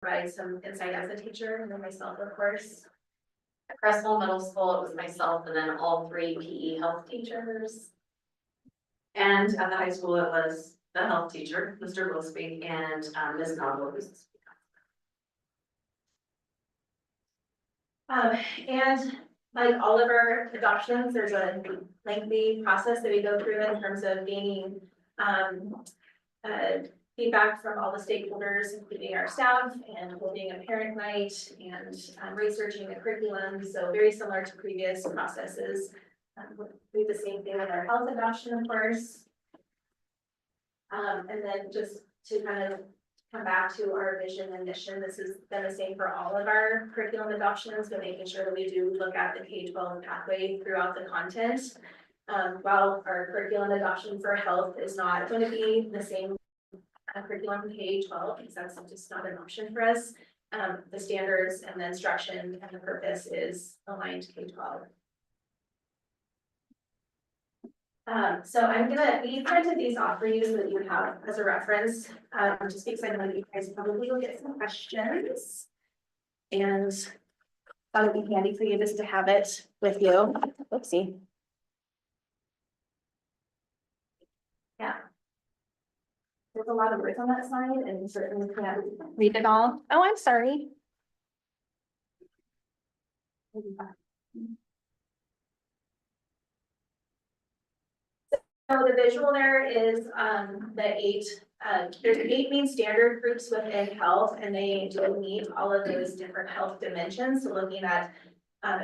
provide some insight as a teacher, and then myself, of course. At Creswell Middle School, it was myself and then all 3 PE health teachers. And at the high school, it was the health teacher, Mr. Wilsby, and Ms. Novel, who's And like all of our adoptions, there's a lengthy process that we go through in terms of gaining feedback from all the stakeholders, including our staff, and holding a parent night and researching the curriculum. So very similar to previous processes. We do the same thing with our health adoption, of course. And then just to kind of come back to our vision and mission, this has been the same for all of our curriculum adoptions, but making sure that we do look at the K-12 pathway throughout the content. While our curriculum adoption for health is not going to be the same curriculum K-12, because that's just not an option for us, the standards and the instruction and the purpose is aligned to K-12. So we printed these off for you so that you have as a reference, just because I know that you guys probably will get some questions. And that would be handy for you just to have it with you. Oopsie. Yeah. There's a lot of words on that slide and certainly can't read it all. Oh, I'm sorry. So the visual there is there's 8 main standard groups within health, and they do meet all of those different health dimensions. So looking at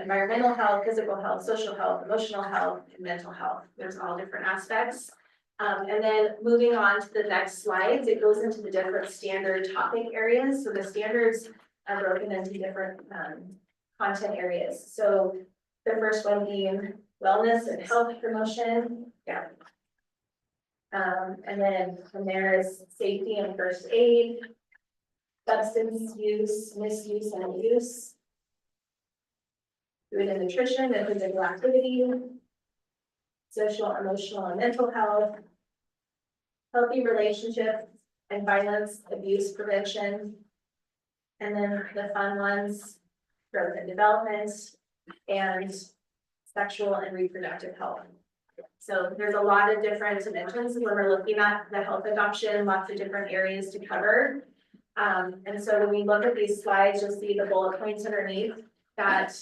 environmental health, physical health, social health, emotional health, and mental health. There's all different aspects. And then moving on to the next slides, it goes into the different standard topic areas. So the standards are broken into different content areas. So the first one being wellness and health promotion. Yeah. And then from there is safety and first aid, substance use, misuse and abuse, food and nutrition and physical activity, social, emotional, and mental health, healthy relationships and violence, abuse prevention, and then the fun ones, growth and development, and sexual and reproductive health. So there's a lot of different dimensions when we're looking at the health adoption, lots of different areas to cover. And so when we look at these slides, you'll see the bullet points underneath that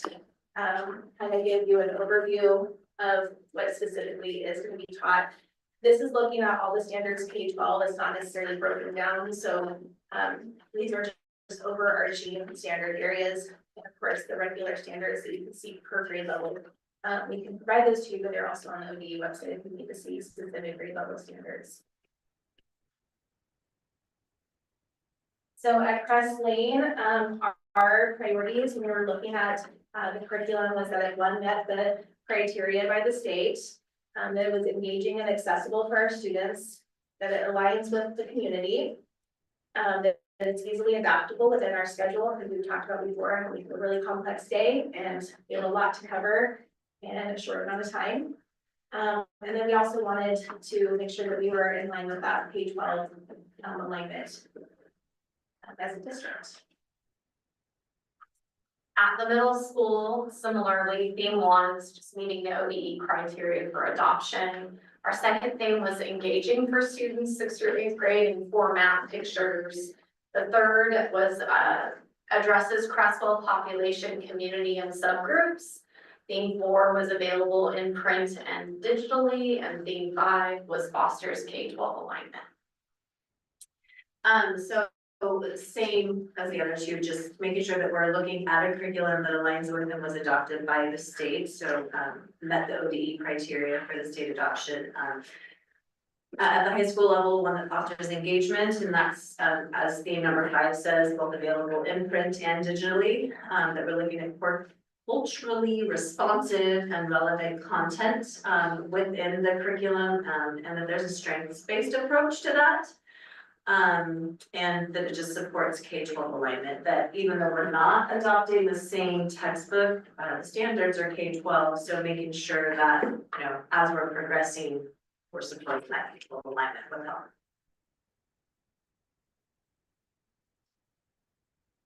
kind of give you an overview of what specifically is going to be taught. This is looking at all the standards K-12. It's not necessarily broken down. So these are just overarching standard areas. And of course, the regular standards that you can see per grade level. We can provide those to you, but they're also on the ODE website if you need to see specific grade level standards. So at Crest Lane, our priorities when we were looking at the curriculum was that it met the criteria by the state, that it was engaging and accessible for our students, that it aligns with the community, that it's easily adaptable within our schedule, because we've talked about before, we have a really complex day and we have a lot to cover in a short amount of time. And then we also wanted to make sure that we were in line with that K-12 alignment as a district. at the middle school. Similarly, theme 1 is just meeting the ODE criteria for adoption. Our second theme was engaging for students 6th through 8th grade in format pictures. The third was addresses Creswell population, community, and subgroups. Theme 4 was available in print and digitally, and theme 5 was fosters K-12 alignment. So same as the other two, just making sure that we're looking at a curriculum that aligns with and was adopted by the state. So met the ODE criteria for the state adoption. At the high school level, one that fosters engagement, and that's as theme number 5 says, both available in print and digitally, that we're looking at culturally responsive and relevant content within the curriculum, and that there's a strengths-based approach to that. And that it just supports K-12 alignment, that even though we're not adopting the same textbook, the standards are K-12, so making sure that, you know, as we're progressing, we're supporting that K-12 alignment with health.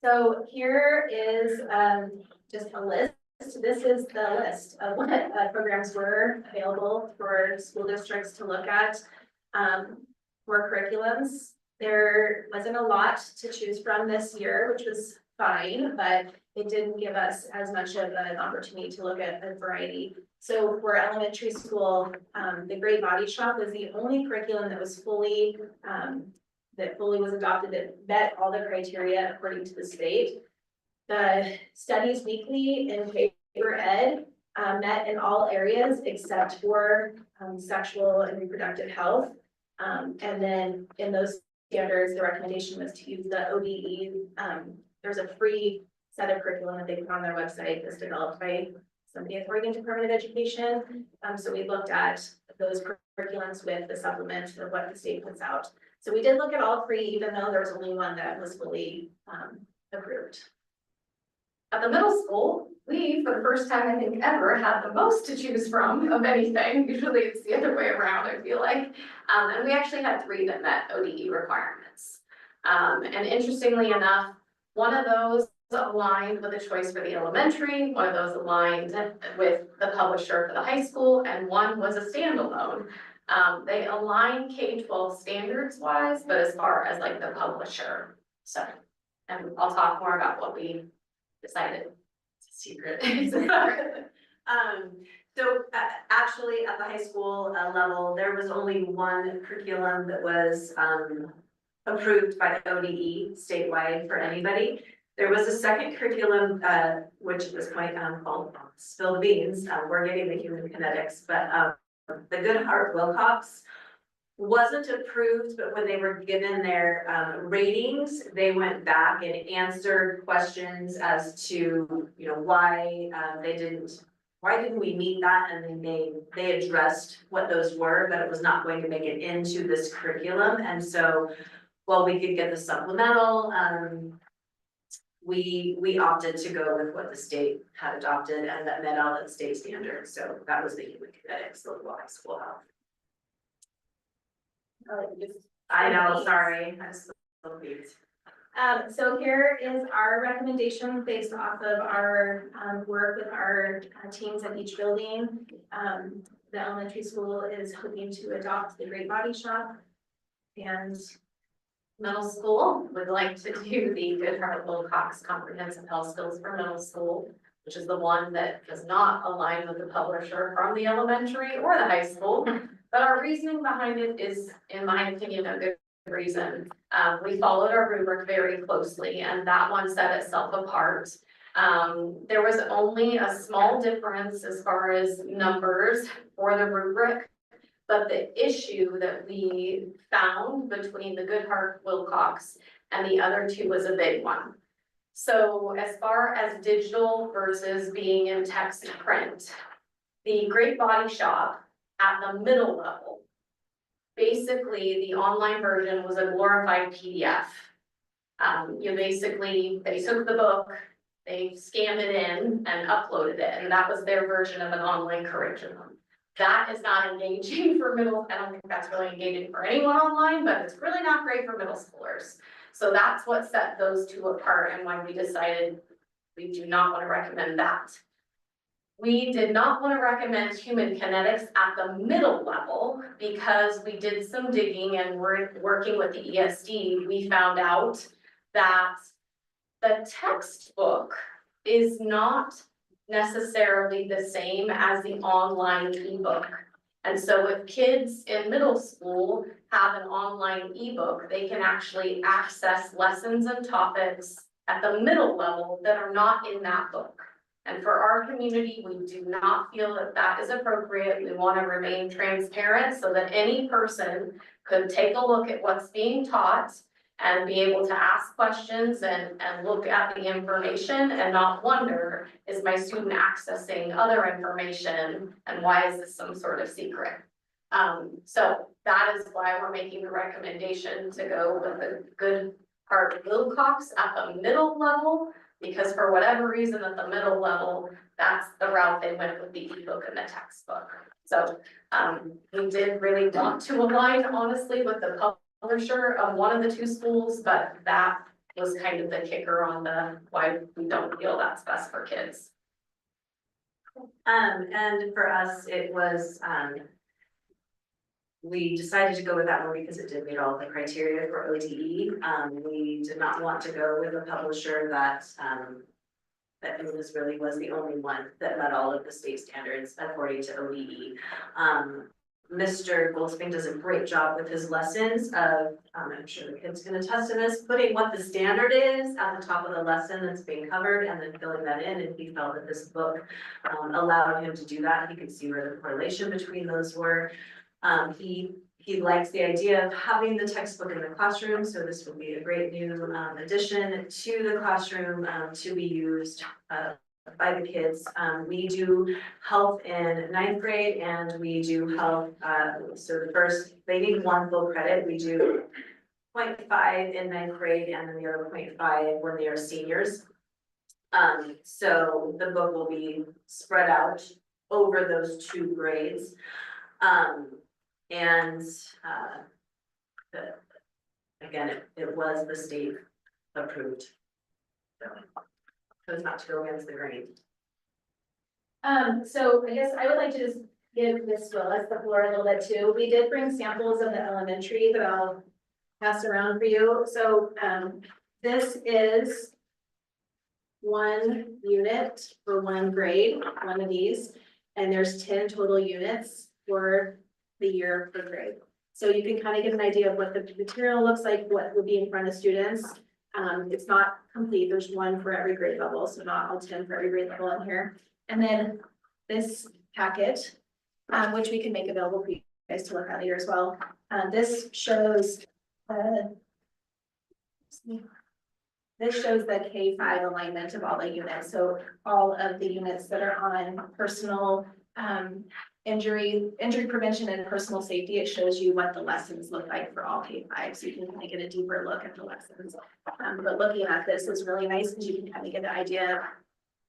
So here is just a list. This is the list of what programs were available for school districts to look at. For curriculums, there wasn't a lot to choose from this year, which was fine, but it didn't give us as much of an opportunity to look at a variety. So for elementary school, the Great Body Shop was the only curriculum that was fully was adopted, that met all the criteria according to the state. The Studies Weekly and Paper Ed met in all areas except for sexual and reproductive health. And then in those standards, the recommendation was to use the ODE. There's a free set of curriculum that they put on their website that's developed by somebody at Oregon Department of Education. So we looked at those curriculums with the supplement of what the state puts out. So we did look at all three, even though there was only one that was fully approved. At the middle school, we, for the first time I think ever, had the most to choose from of anything. Usually it's the other way around, I feel like. And we actually had 3 that met ODE requirements. And interestingly enough, one of those aligned with a choice for the elementary, one of those aligned with the publisher for the high school, and one was a standalone. They align K-12 standards wise, but as far as like the publisher. So, and I'll talk more about what we decided. It's a secret. Actually, at the high school level, there was only one curriculum that was approved by the ODE statewide for anybody. There was a second curriculum, which at this point called Spill the Beans. We're getting the human kinetics, but the Goodhart Wilcox wasn't approved, but when they were given their ratings, they went back and answered questions as to, you know, why didn't we meet that? And then they addressed what those were, but it was not going to make it into this curriculum. And so, while we could get the supplemental, we opted to go with what the state had adopted and that met all the state standards. So that was the human kinetics, the high school health. I know, sorry, I'm so confused. So here is our recommendation based off of our work with our teams at each building. The elementary school is hoping to adopt the Great Body Shop. And Middle school would like to do the Goodhart Wilcox Comprehensive Health Skills for Middle School, which is the one that does not align with the publisher from the elementary or the high school. But our reasoning behind it is, in my opinion, a good reason. We followed our rubric very closely, and that one set itself apart. There was only a small difference as far as numbers for the rubric. But the issue that we found between the Goodhart Wilcox and the other 2 was a big one. So as far as digital versus being in text print, the Great Body Shop at the middle level, basically the online version was a glorified PDF. They took the book, they scanned it in and uploaded it, and that was their version of an online curriculum. That is not engaging for middle, I don't think that's really engaging for anyone online, but it's really not great for middle schoolers. So that's what set those 2 apart and why we decided we do not want to recommend that. We did not want to recommend human kinetics at the middle level because we did some digging and we're working with the ESD. We found out that the textbook is not necessarily the same as the online ebook. And so if kids in middle school have an online ebook, they can actually access lessons and topics at the middle level that are not in that book. And for our community, we do not feel that that is appropriate. We want to remain transparent so that any person could take a look at what's being taught and be able to ask questions and look at the information and not wonder, is my student accessing other information and why is this some sort of secret? So that is why we're making the recommendation to go with the Goodhart Wilcox at the middle level, because for whatever reason at the middle level, that's the route they went with the ebook and the textbook. So we did really want to align honestly with the publisher of one of the 2 schools, but that was kind of the kicker on the why we don't feel that's best for kids. And for us, it was, we decided to go with that one because it did meet all of the criteria for ODE. We did not want to go with a publisher that this really was the only one that met all of the state standards according to ODE. Mr. Goldspan does a great job with his lessons of, I'm sure the kids can attest to this, putting what the standard is at the top of the lesson that's being covered and then filling that in. And he felt that this book allowed him to do that. He could see where the correlation between those were. He likes the idea of having the textbook in the classroom, so this would be a great new addition to the classroom to be used by the kids. We do health in 9th grade and we do health, so the first, they need 1 full credit. We do 0.5 in 9th grade and then the other 0.5 when they are seniors. So the book will be spread out over those 2 grades. Again, it was the state approved. So it's not to go against the grain. So I guess I would like to just give Ms. Willis the floor a little bit too. We did bring samples of the elementary that I'll pass around for you. So, this is 1 unit for 1 grade, one of these, and there's 10 total units for the year per grade. So you can kind of get an idea of what the material looks like, what would be in front of students. It's not complete, there's 1 for every grade level, so not all 10 for every grade level in here. And then this packet, which we can make available for you guys to look at later as well. This shows the K-5 alignment of all the units. So all of the units that are on personal injury prevention and personal safety, it shows you what the lessons look like for all K-5, so you can kind of get a deeper look at the lessons. But looking at this is really nice because you can kind of get an idea of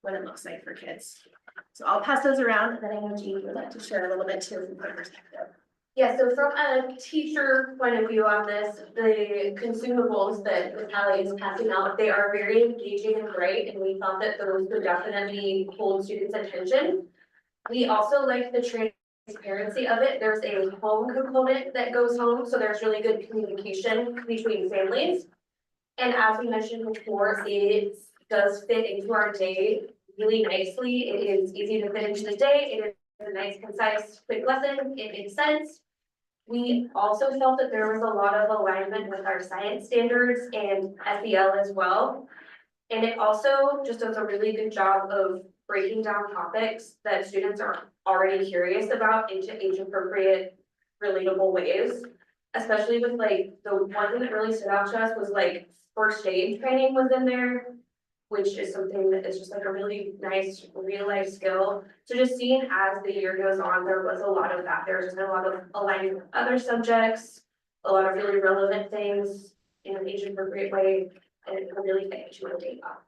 what it looks like for kids. So I'll pass those around, and then I know Jean would like to share a little bit too from her perspective. Yeah, so from a teacher point of view on this, the consumables that Natalia is passing out, they are very engaging and great, and we thought that those would definitely hold students' attention. We also like the transparency of it. There's a home component that goes home, so there's really good communication between families. And as we mentioned before, it does fit into our day really nicely. It is easy to fit into the day. It is a nice, concise, quick lesson. It makes sense. We also felt that there was a lot of alignment with our science standards and SEL as well. And it also just does a really good job of breaking down topics that students are already curious about into age-appropriate, relatable ways. Especially with like, the one thing that really stood out to us was like first aid training was in there, which is something that is just like a really nice real life skill. So just seeing as the year goes on, there was a lot of that. There's just a lot of aligning with other subjects, a lot of really relevant things in an age appropriate way, and it really fit into a day off.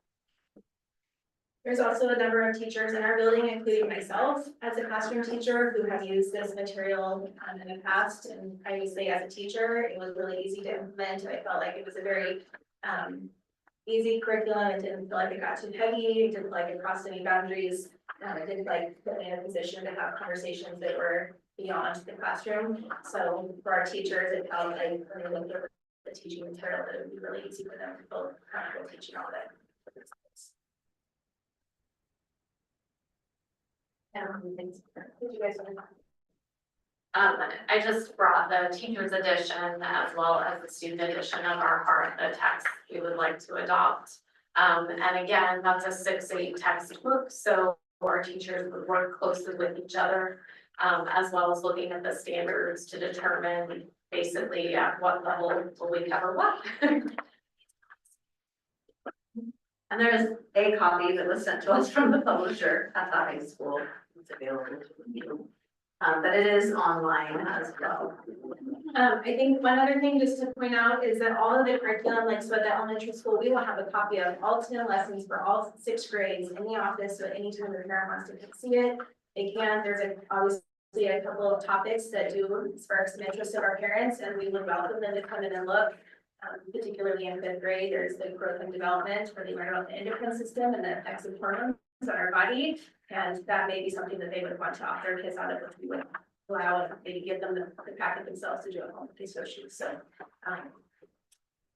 There's also a number of teachers in our building, including myself as a classroom teacher, who have used this material in the past. And previously as a teacher, it was really easy to implement. I felt like it was a very easy curriculum. It didn't feel like it got too heavy. It didn't feel like it crossed any boundaries. It didn't like put me in a position to have conversations that were beyond the classroom. So for our teachers, it felt like when they looked over the teaching material, that it would be really easy for them to feel comfortable teaching all of it. Did you guys want to? I just brought the teacher's edition as well as the student edition of our part of the text we would like to adopt. And again, that's a 6-8 textbook, so our teachers would work closely with each other, as well as looking at the standards to determine basically at what level will we cover what. And there is a copy that was sent to us from the publisher at the high school. It's available to you. But it is online as well. I think one other thing just to point out is that all of the curriculum, like so at the elementary school, we will have a copy of all 10 lessons for all 6 grades in the office. So anytime the parent wants to see it, they can. There's obviously a couple of topics that do spark some interest of our parents, and we would welcome them to come in and look. Particularly in fifth grade, there's the growth and development where they learn about the endocrine system and the effects of hormones on our body. And that may be something that they would want to opt their kids out of, if we would allow and maybe give them the packet themselves to do at home if they so choose. So,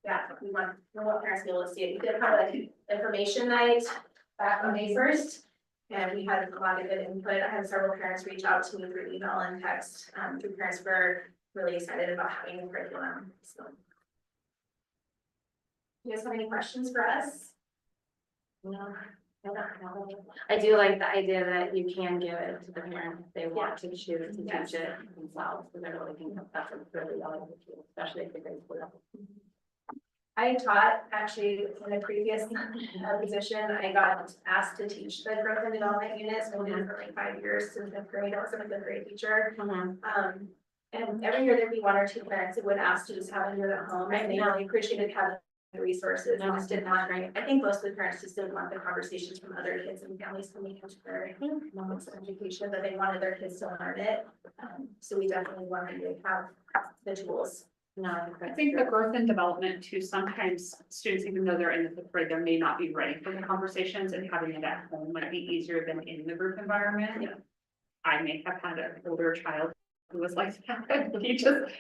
yeah, we want parents to be able to see it. We did have an information night back on May 1st. And we had a lot of good input. I had several parents reach out to me through email and text. The parents were really excited about having the curriculum, so. You guys have any questions for us? No, I don't know. I do like the idea that you can give it to the parent if they want to choose to Yes. teach it themselves, because I really think that's a really valuable tool, especially if they're grade school level. I taught actually in a previous position, I got asked to teach the growth and development unit, so I did it for like 5 years since fifth grade. I was a fifth grade teacher. And every year there'd be 1 or 2 parents that would ask to just have it at home, and they really appreciated having the resources. No, Just did not, right? I think most of the parents just didn't want the conversations from other kids and families coming into their education, but they wanted their kids to learn it. So we definitely wanted to have the tools. No, I think the growth and development too, sometimes students, even though they're in the fifth grade, they may not be ready for the conversations, and having it at home might be easier than in the group environment. Yeah. I may have had an older child who was like that,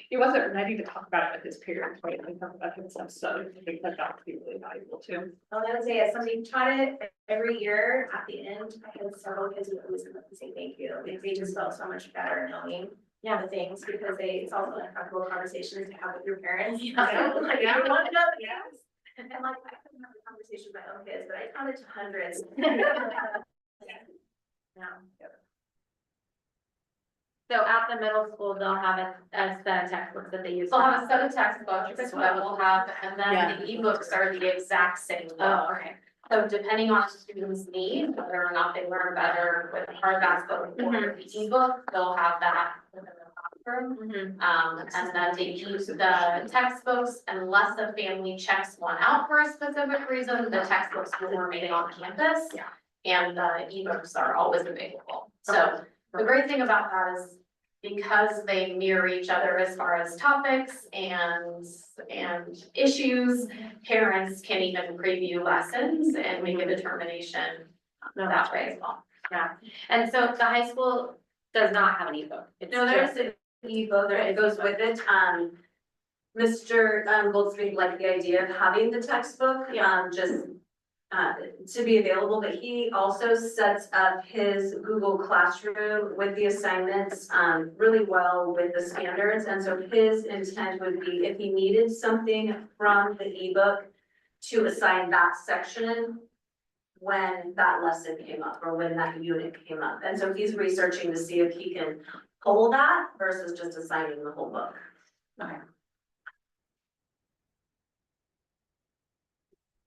he wasn't ready to talk about it with his peers, right, and talk about himself, so I think that that would be really valuable too. Well, I would say as somebody taught it every year, at the end, I had several kids who always come up and say thank you. They just felt so much better knowing the things, because it's also uncomfortable conversations to have with your parents. You know, like, Yeah. you want to know, yes. And like, I couldn't have a conversation with my own kids, but I taught it to hundreds. Yeah. so at the middle school, they'll have a set of textbooks that they use. They'll have a set of textbooks that we'll have, and Yeah. then the ebooks are the exact same book. Oh, okay. So depending on students' need, whether or not they learn better with hardback book or Mhm. the ebook, they'll have that within the classroom. And then they use the textbooks unless the family checks one out for a specific reason, the textbooks will remain on campus. Yeah. And the ebooks are always available. So the great thing about that is because they mirror each other as far as topics and issues, parents can even preview lessons and make a determination that way as well. Yeah, and so the high school does not have an ebook. It's No, there's just- an ebook, it goes with it, Mr. Goldsmith liked the idea of having the textbook, just to be available, but he also sets up his Google Classroom with the assignments, really well with the standards, and so his intent would be if he needed something from the ebook to assign that section when that lesson came up or when that unit came up, and so he's researching to see if he can pull that versus just assigning the whole book. Okay.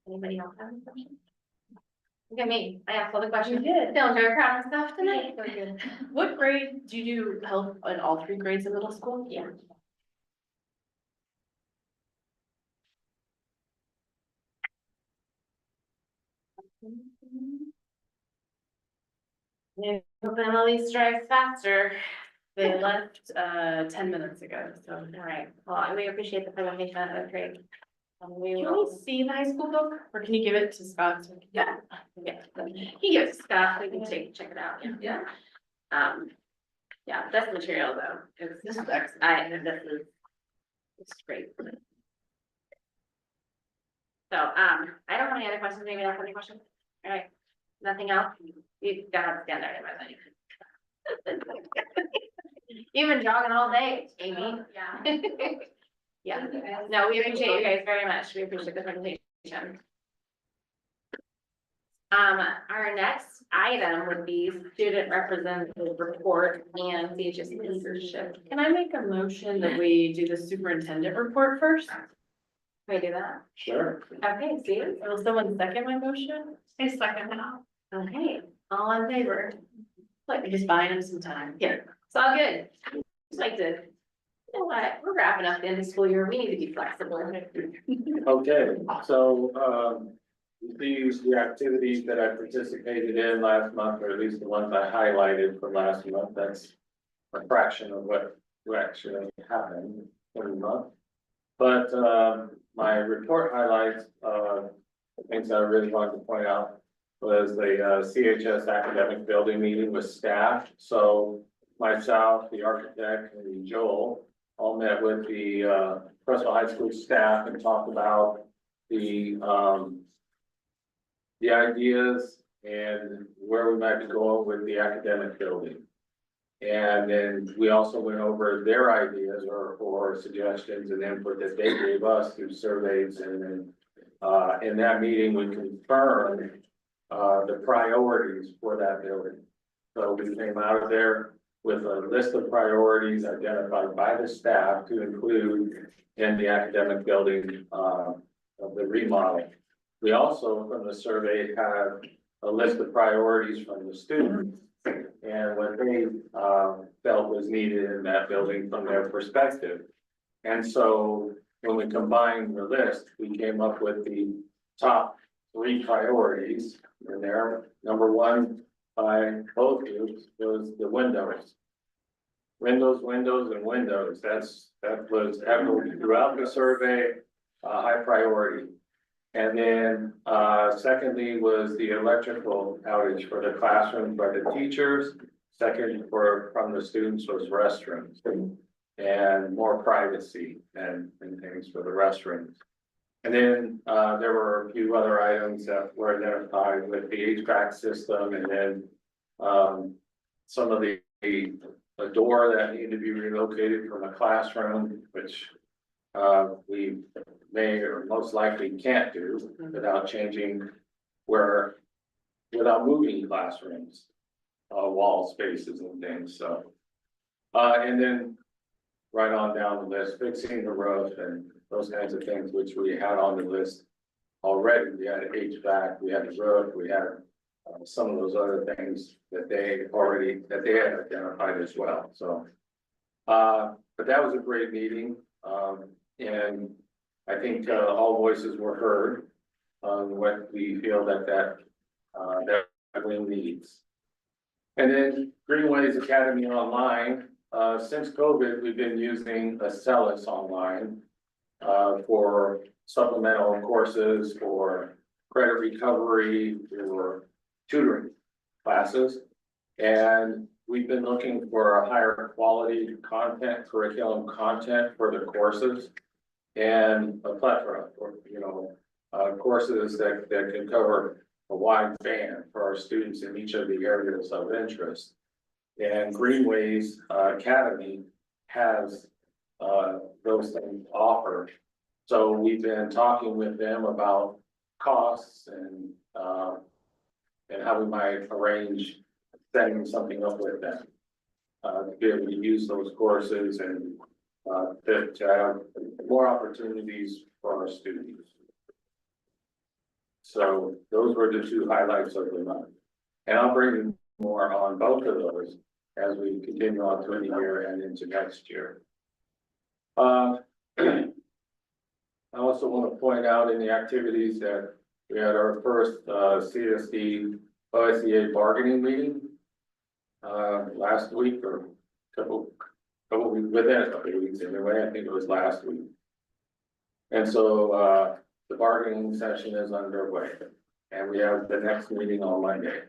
Anybody else have any questions? Look at me, I asked all the questions. You did. Feeling very proud of myself tonight. What grade, do you do health in all 3 grades in middle school? Yeah. Yeah, hoping Elise drives faster. They left 10 minutes ago, so. All right, well, and we appreciate the presentation, that was great. We Can will, we see the high school book, or can you give it to Scott? yeah, he gives Scott, we can check it out, yeah. Yeah. Yeah, this material though, This is excellent. it's great. So, I don't have any other questions, maybe else have any questions? All right, nothing else? You gotta have to stand there, by You've been jogging all day, Amy. Yeah. Yeah, no, we appreciate you guys very much. We appreciate the presentation. Our next item would be student representative report and CHS leadership. Can I make a motion that we do the superintendent report first? Can we do that? Sure. Okay, Steve? Will someone second my motion? A second now. Okay, all in favor? Like, just buying him some time. Yeah, it's all good. Just like to, you know what, we're wrapping up the end of school year. We need to be flexible. Okay, so, these, the activities that I participated in last month, or at least the ones I highlighted for last month, that's a fraction of what actually happened every month. But, my report highlights, things I really wanted to point out was the CHS academic building meeting with staff. So myself, the architect, and Joel all met with the Creswell High School staff and talked about the ideas and where we might be going with the academic building. And then we also went over their ideas or suggestions and input that they gave us through surveys. And then in that meeting, we confirmed the priorities for that building. So we came out of there with a list of priorities identified by the staff to include in the academic building of the remodel. We also, from the survey, had a list of priorities from the students and what they felt was needed in that building from their perspective. And so when we combined the list, we came up with the top 3 priorities in there. Number 1 by both groups was the windows. Windows, and windows. That was echoed throughout the survey, high priority. And then, secondly was the electrical outage for the classroom by the teachers. Second from the students was restrooms and more privacy and things for the restrooms. And then, there were a few other items that were identified with the HVAC system and then, some of a door that needed to be relocated from a classroom, which we may or most likely can't do without changing without moving classrooms, wall spaces and things, so. And then right on down the list, fixing the roof and those kinds of things, which we had on the list already. We had HVAC, we had the roof, we had some of those other things that they had identified as well, so. But that was a great meeting, and I think all voices were heard on what we feel that wing needs. And then Greenways Academy Online, since COVID, we've been using Accelis online for supplemental courses, for credit recovery, for tutoring classes. And we've been looking for a higher quality content, curriculum content for the courses. And a plethora of, courses that can cover a wide band for our students in each of the areas of interest. And Greenways Academy has those things offered. So we've been talking with them about costs and how we might arrange setting something up with them to be able to use those courses and to have more opportunities for our students. So those were the 2 highlights of the month. And I'll bring more on both of those as we continue on through the year and into next year. I also want to point out in the activities that we had our first CSD OSEA bargaining meeting last week or couple weeks, within a couple of weeks anyway. I think it was last week. And so the bargaining session is underway and we have the next meeting on Monday.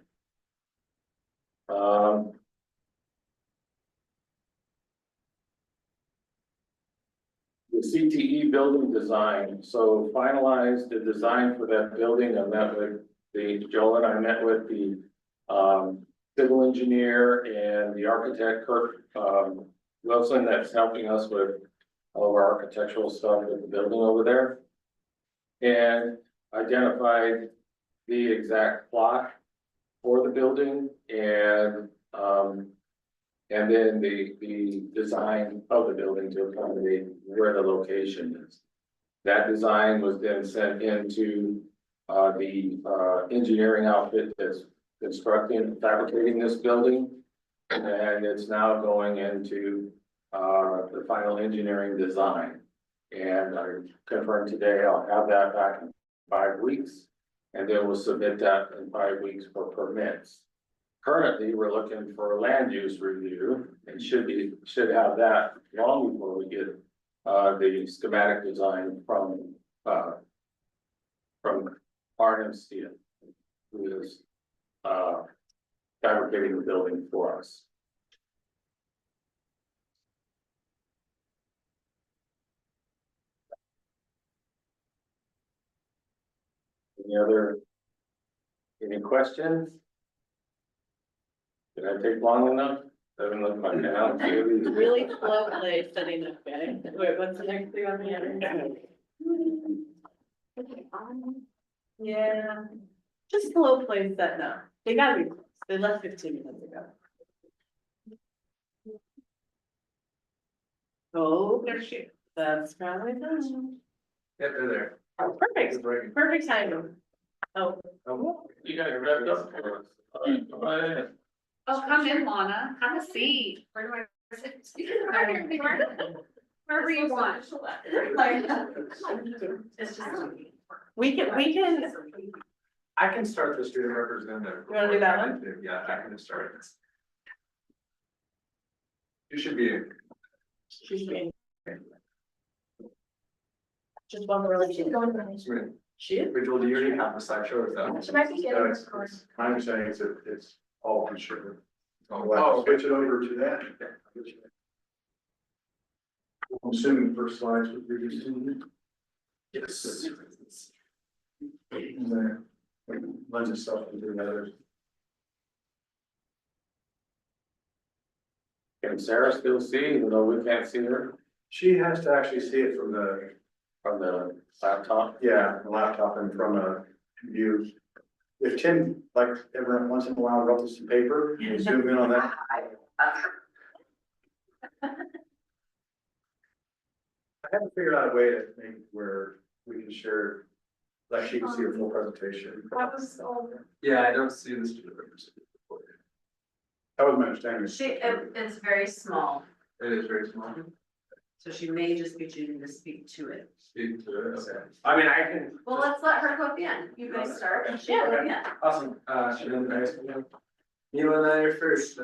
The CTE building design, so finalized the design for that building. I met with Joel and I met with the civil engineer and the architect, Kirk Wilson, that's helping us with all of our architectural stuff with the building over there. And identified the exact plot for the building and then the design of the building to accommodate where the location is. That design was then sent into the engineering outfit that's constructing and fabricating this building. And it's now going into the final engineering design. And I confirmed today I'll have that back in 5 weeks. And then we'll submit that in 5 weeks for permits. Currently, we're looking for a land use review and should have that long before we get the schematic design from from R&M Steel, who is, fabricating the building for us. Any questions? Did I take long enough? Doesn't look like it. Really slow play setting up, okay? Wait, what's the next thing on the agenda? Yeah, just slow play setting up. They gotta be close. They left 15 minutes ago. Oh, there she, that's probably done. Yeah, they're there. Oh, perfect, perfect timing. Oh, You guys wrapped up for us. All right. Oh, come in, Lana, have a seat. Where do I sit? Wherever you want. It's just. we can, I can start the student representative. You wanna do that one? Yeah, I can start it. You should be in. she's being. Just one more relation. She is? Rachel, do you already have the slideshow or is that? She might be getting No, this it's- course. My understanding is that it's all on sugar. Oh, switch it over to that. I'm assuming the first slides would be the student. Yes. And then, lends itself to the others. Can Sarah still see, even though we can't see her She has to actually see it from the, from the laptop? yeah, the laptop and from a view. If Tim, like, every once in a while, wrote some paper, and zoom in on that. I haven't figured out a way to make where we can share, like she can see her full presentation. That was all. Yeah, I don't see the student representative. That was my understanding. It's very small, It is very small. so she may just be choosing to speak to it. Speak to it, okay. I mean, I can. Well, let's let her go in. You guys start. Yeah. Yeah. Awesome, you and I are first,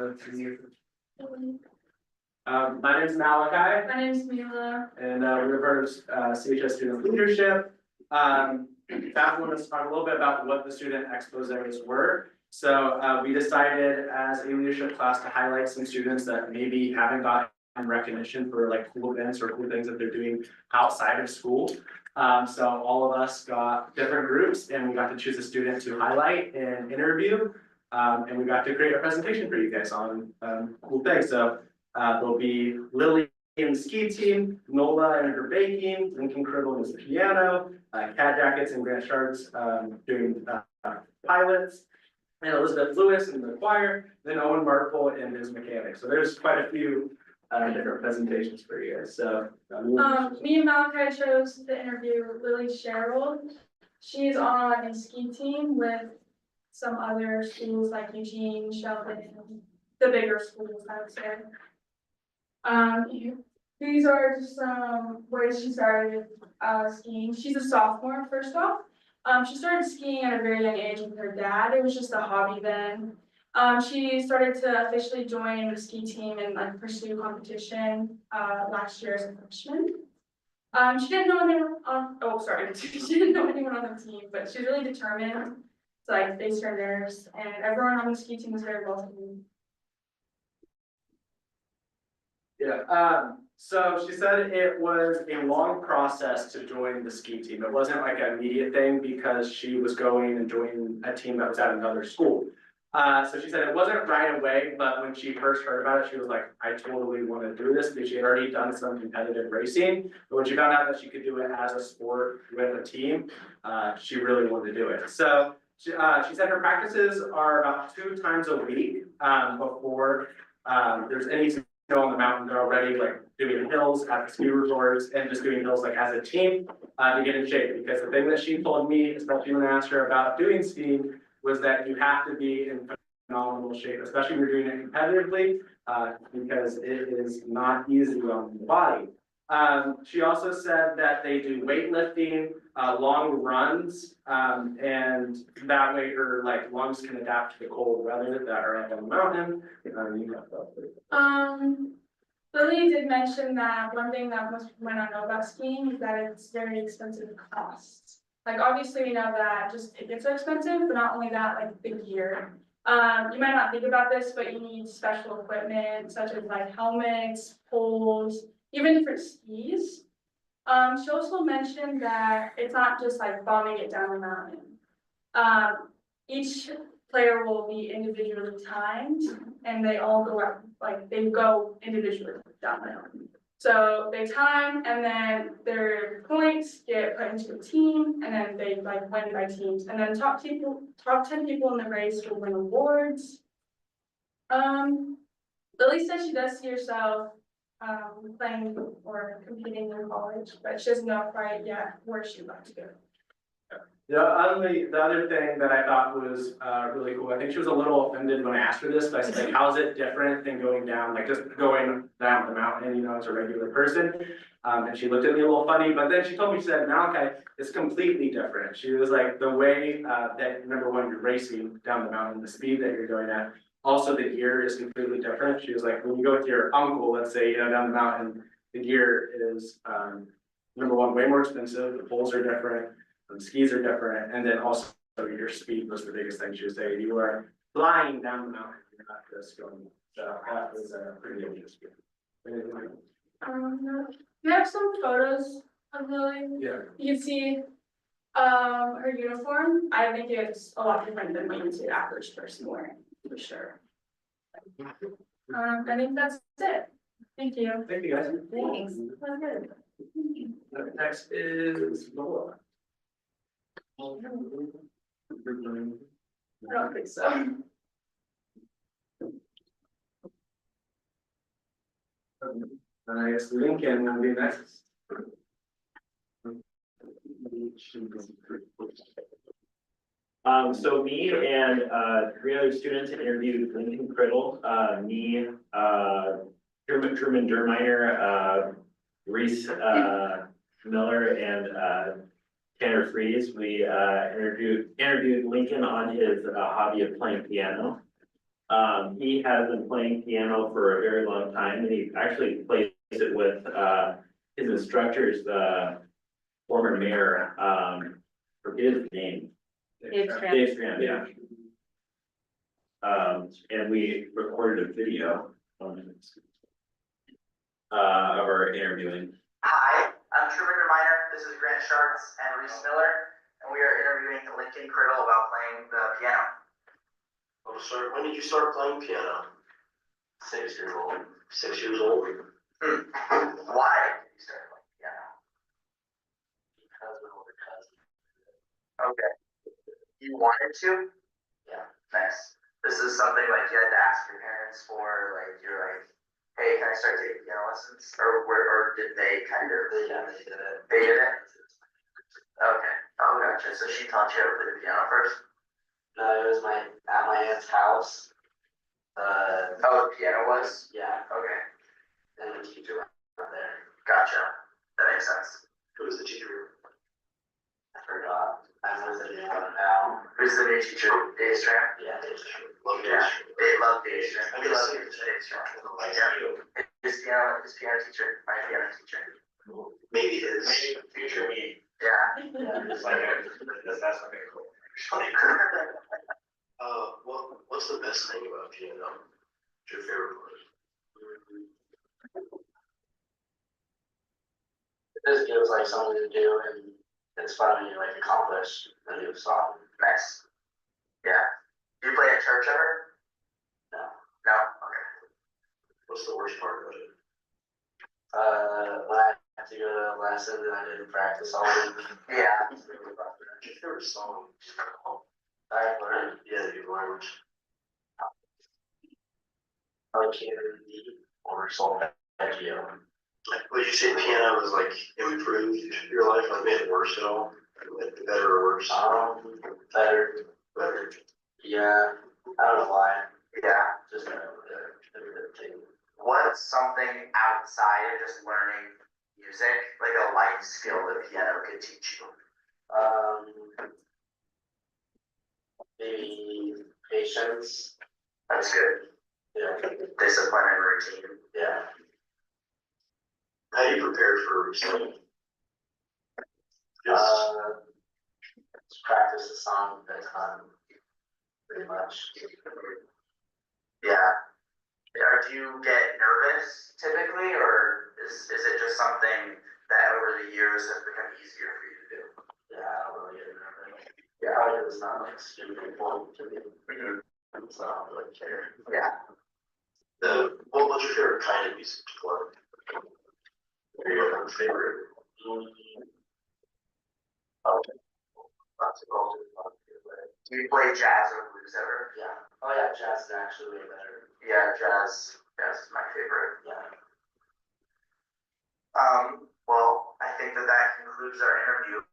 My name's Malachi, My name's Mila. and we're part of CHS Student Leadership. That one is talk a little bit about what the student exposés were. So we decided as a leadership class to highlight some students that maybe haven't gotten recognition for like cool events or cool things that they're doing outside of school. So all of us got different groups and we got to choose a student to highlight and interview. And we got to create a presentation for you guys on cool things. So there'll be Lily in the ski team, Nola and her baking, Lincoln Cribble is the piano, Cat Jackets and Grant Sharks doing pilots, and Elizabeth Lewis in the choir, then Owen Markle and his mechanics. So there's quite a few different presentations for you guys. So Me and Malachi chose to interview Lily Sherrill. She's on a ski team with some other schools like Eugene, Sheldon, the bigger schools, I would say. These are just some ways she started skiing. She's a sophomore, first off. She started skiing at a very young age with her dad. It was just a hobby then. She started to officially join the ski team and like pursue competition last year as a freshman. She didn't know anyone on, she didn't know anyone on the team, but she's really determined to like face her nerves, and everyone on the ski team was very welcoming. yeah, so she said it was a long process to join the ski team. It wasn't like an immediate thing because she was going and joining a team that was at another school. So she said it wasn't right away, but when she first heard about it, she was like, I totally want to do this because she had already done some competitive racing. But when she found out that she could do it as a sport with a team, she really wanted to do it. So she said her practices are about 2 times a week before there's any snow on the mountain. They're already like doing hills at the ski resorts and just doing hills like as a team to get in shape. Because the thing that she told me, especially when I asked her about doing skiing, was that you have to be in phenomenal shape, especially when you're doing it competitively, because it is not easy on the body. She also said that they do weightlifting, long runs, and that way her like lungs can adapt to the cold weather that are up on the mountain. Lily did mention that one thing that most people might not know about skiing is that it's very expensive cost. Like, obviously, we know that just tickets are expensive, but not only that, like the gear. You might not think about this, but you need special equipment such as like helmets, poles, even different skis. She also mentioned that it's not just like bombing it down the mountain. Each player will be individually timed and they all go out, like they go individually down the mountain. So they time and then their points get put into a team and then they like win by teams. And then top 10 people in the race will win awards. Lily says she does see herself playing or competing in college, but she doesn't know quite yet where she'd like to go. The other thing that I thought was really cool, I think she was a little offended when I asked her this, but I said, like, how's it different than going down, like just going down the mountain, you know, as a regular person? And she looked at me a little funny, but then she told me, she said, Malachi, it's completely different. She was like, the way that, number one, you're racing down the mountain, the speed that you're going at, also the gear is completely different. She was like, when you go with your uncle, let's say, you know, down the mountain, the gear is, number one, way more expensive, the poles are different. The skis are different, and then also your speed was the biggest thing she was saying. You are flying down the mountain, you're not just going. So that was pretty interesting. We have some photos of Lily. Yeah. You can see her uniform. I think it's a lot different than what you see the average person wearing, for sure. I think that's it. Thank you. Thank you, guys. Thanks. That's good. Next is Noah. I don't think so. I guess Lincoln will be next. So me and, 3 other students interviewed Lincoln Criddle, me, Truman Derminer, Reese, Miller, and, Tanner Freeze. We, interviewed Lincoln on his, hobby of playing piano. He has been playing piano for a very long time, and he actually plays it with, his instructors, former mayor, forget his name. Dave Strand, yeah. And we recorded a video of our interviewing. Hi, I'm Truman Reminer. This is Grant Sharks and Reese Miller, and we are interviewing Lincoln Criddle about playing the piano. Oh, sir, when did you start playing piano? 6 years old. 6 years old? Why did you start playing piano? Because of an older cousin. Okay. You wanted to? Yeah. Nice. This is something like you had to ask your parents for, like you're like, hey, can I start taking piano lessons? Or did they kind of? Yeah, they did it. They did it? Okay. Oh, gotcha. So she taught you how to play the piano first? No, it was at my aunt's house. Oh, the piano was? Yeah, Okay. and the teacher went there. Gotcha. That makes sense. Who was the teacher? I forgot. I know the name of it now. Who's the new teacher? Dave Strand? Yeah, they just love Yeah. it. They love Dave Strand. I We guess love it- Dave Strand. Like, Yeah. His piano teacher, my piano teacher. maybe his future me. Yeah. Yeah, it's like that's like a cool. Funny. What's the best thing about piano? What's your favorite part? It just gives like something to do, and it's fun when you like accomplish a new song. Nice. Yeah. Do you play at church ever? No. No? Okay. What's the worst part about it? When I had to go to a lesson and I didn't practice all week. Yeah. Your favorite song? I learned, yeah, you learned. Or solfeggio. Would you say piano was like improved your life, like made it worse at all? Like better or worse? Better. Better. Yeah, I don't know why. Yeah. Just a thing. What's something outside of just learning music, like a life skill that piano could teach you? Maybe patience. That's good. Yeah. Discipline and routine. Yeah. How do you prepare for reciting? Just, Just practice the song a ton, pretty much. Yeah. Do you get nervous typically, or is it just something that over the years has become easier for you to do? Yeah, I don't really get nervous. Yeah, it's not like stupid important to me. So I don't really care. Yeah. what's your favorite kind of music to play? Or your favorite? Classical. Do you play jazz or blues ever? Yeah. Oh yeah, jazz is actually way better. Yeah, jazz is my favorite. Yeah. Well, I think that concludes our interview.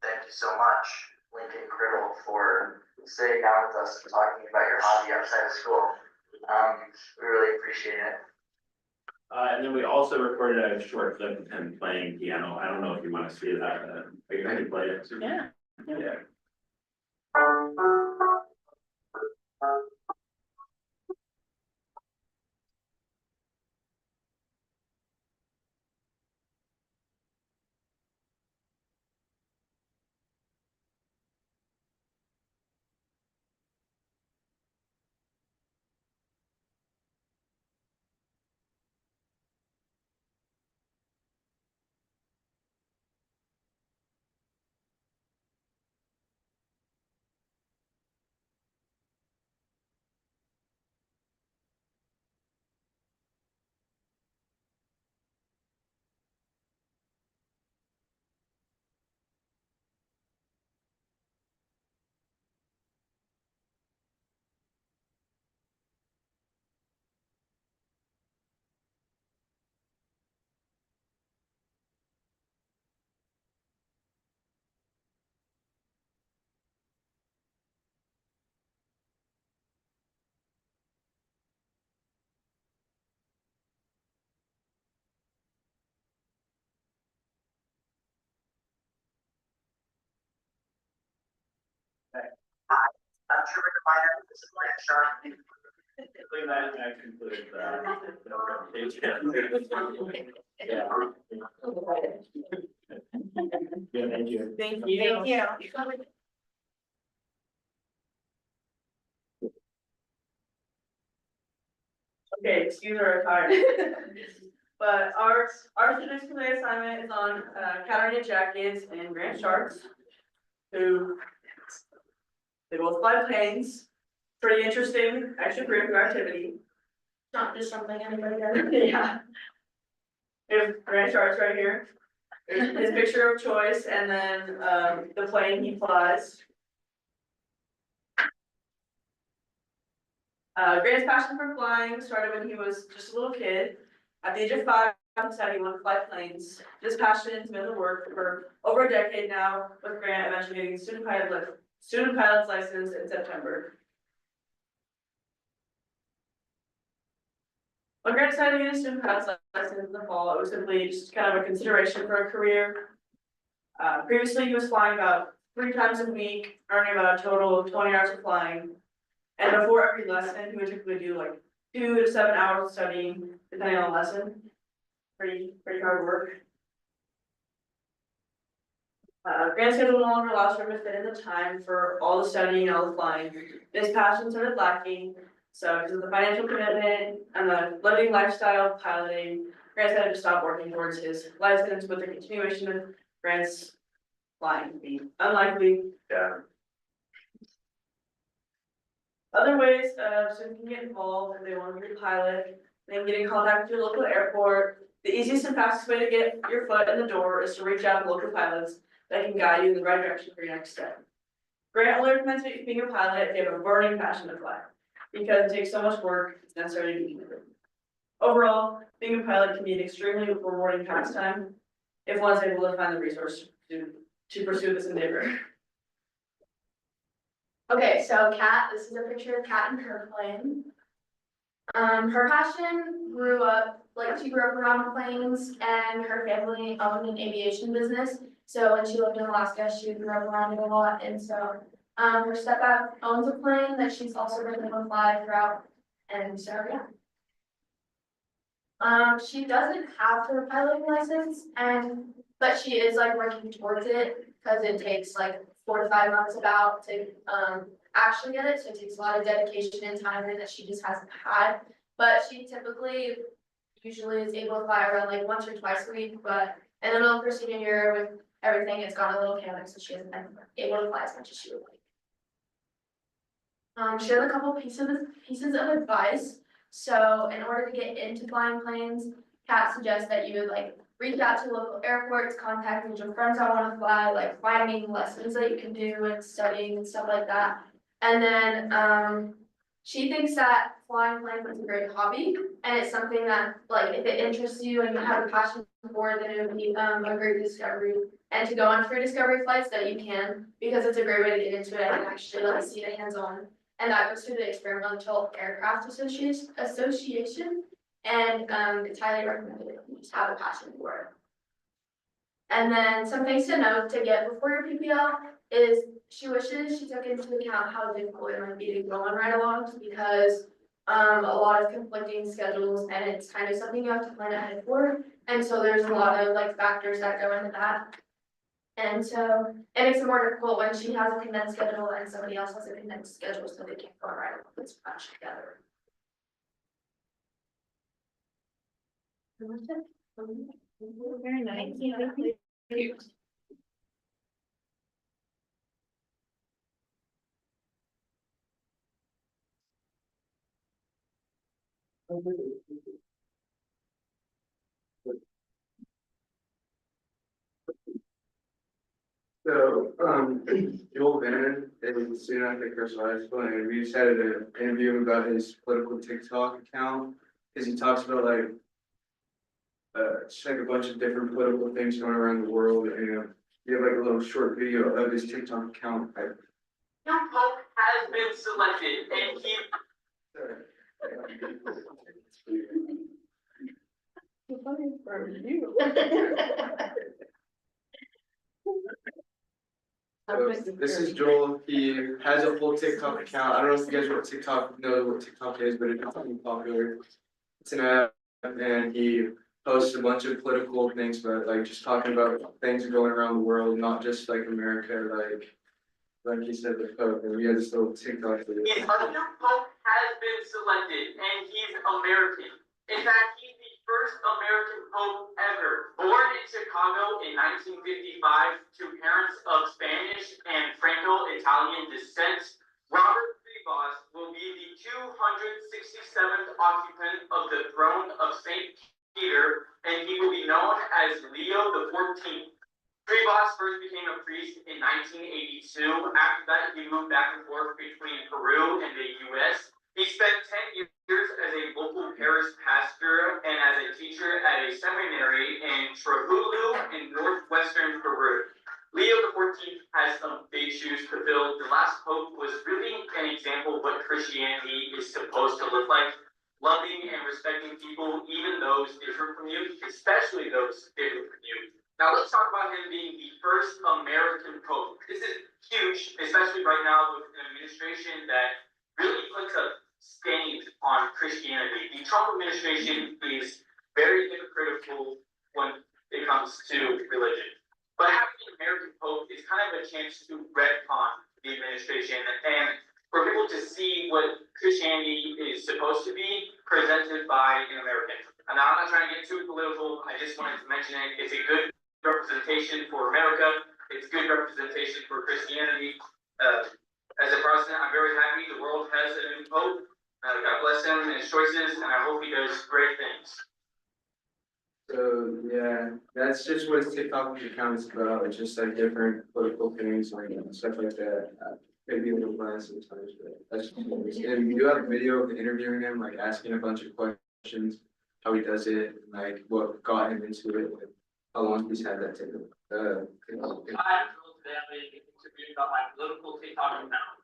Thank you so much, Lincoln Criddle, for sitting down with us and talking about your hobby outside of school. We really appreciate it. And then we also recorded a short clip of him playing piano. I don't know if you want to see that, I can play it. Yeah. Yeah. I'm sure reminder, this is my shot. That concludes Yeah. Yeah, thank you. Thank you. Thank you. Okay, excuse our attire. But our students today assignment is on counterknit jackets and Grant Sharks. Who they both fly planes. Pretty interesting extracurricular activity. Not just something anybody does. Yeah. We have Grant Sharks right here. There's his picture of choice and then the plane he flies. Grant's passion for flying started when he was just a little kid. At the age of 5, he decided he wanted to fly planes. This passion has been the work for over a decade now, with Grant eventually getting student pilot's license in September. When Grant decided to get his student pilot's license in the fall, it was simply just kind of a consideration for a career. Previously, he was flying about 3 times a week, earning about a total of 20 hours of flying. And before every lesson, he would typically do like 2 to 7 hours of studying, depending on the lesson. Pretty hard work. Grant's schedule no longer allows for him to fit in the time for all the studying and all the flying. His passion started lacking, so because of the financial commitment and the living lifestyle of piloting, Grant decided to stop working towards his license, with the continuation of Grant's flying being unlikely. Yeah. Other ways students can get involved if they want to be a pilot, they can get in contact with your local airport. The easiest and fastest way to get your foot in the door is to reach out to local pilots that can guide you in the right direction for your next step. Grant only recommends being a pilot if you have a burning passion to fly, because it takes so much work, it's necessary to be committed. Overall, being a pilot can be an extremely rewarding pastime if one's able to find the resource to pursue this endeavor. Okay, so Kat, this is a picture of Kat and her plane. Her passion grew up, she grew up around planes, and her family owned an aviation business. So when she lived in Alaska, she grew up around it a lot, and so her stepdad owns a plane that she's also been able to fly throughout, and so yeah. She doesn't have her piloting license but she is like working towards it, cause it takes like 4 to 5 months about to, actually get it, so it takes a lot of dedication and time that she just hasn't had. But she typically, usually is able to fly around like once or twice a week, but in the middle of her senior year with everything, it's gone a little chaotic, so she hasn't been able to fly as much as she would like. She has a couple pieces of advice. So in order to get into flying planes, Kat suggests that you would like reach out to local airports, contact your friends that want to fly, like finding lessons that you can do and studying and stuff like that. And then she thinks that flying planes is a great hobby, and it's something that like if it interests you and you have a passion for it, then it would be a great discovery. And to go on free discovery flights that you can, because it's a great way to get into it and actually like see it hands-on. And that goes through the Experimental Aircraft Association, and it's highly recommended if you just have a passion for it. And then some things to note to get before your PPL is she wishes she took into account how difficult it might be to go on ride-alongs, because a lot of conflicting schedules, and it's kind of something you have to plan ahead for. And so there's a lot of like factors that go into that. And so it makes it more difficult when she has a condensed schedule and somebody else has a condensed schedule, so they can't go right along this bunch together. Very nice. Cute. So, Joel Bannon is a student at Creswell High School, and we just had an interview about his political TikTok account, because he talks about like, just like a bunch of different political things going around the world, and we have like a little short video of his TikTok account. New pope has been selected and he. So, this is Joel. He has a full TikTok account. I don't know if you guys know what TikTok is, but it's pretty popular. It's an app, and he posts a bunch of political things, but like just talking about things going around the world, not just like America, like he said, the Pope. And we had this little TikTok video. A new pope has been selected and he's American. In fact, he's the first American pope ever. Born in Chicago in 1955 to parents of Spanish and Franco-Italian descent, Robert Prevost will be the 267th occupant of the throne of St. Peter, and he will be known as Leo the 14th. Prevost first became a priest in 1982. After that, he moved back and forth between Peru and the US. He spent 10 years as a local parish pastor and as a teacher at a seminary in Trujillo in northwestern Peru. Leo the 14th has some big shoes to fill. The last pope was really an example of what Christianity is supposed to look like. Loving and respecting people, even those different from you, especially those different from you. Now let's talk about him being the first American pope. This is huge, especially right now with an administration that really puts a stain on Christianity. The Trump administration is very hypocritical when it comes to religion. But having an American pope is kind of a chance to retcon the administration and for people to see what Christianity is supposed to be presented by an American. And now I'm not trying to get too political, I just wanted to mention it. It's a good representation for America. It's good representation for Christianity. As a Protestant, I'm very happy the world has a new pope. God bless him and his choices, and I hope he does great things. So yeah, that's just what his TikTok account is about. It's just like different political things, like stuff like that. Maybe a little bland sometimes, but that's just what it is. And we do have a video of interviewing him, like asking a bunch of questions, how he does it, like what got him into it, like how long he's had that TikTok. I'm thrilled today I'm being interviewed about my political TikTok account.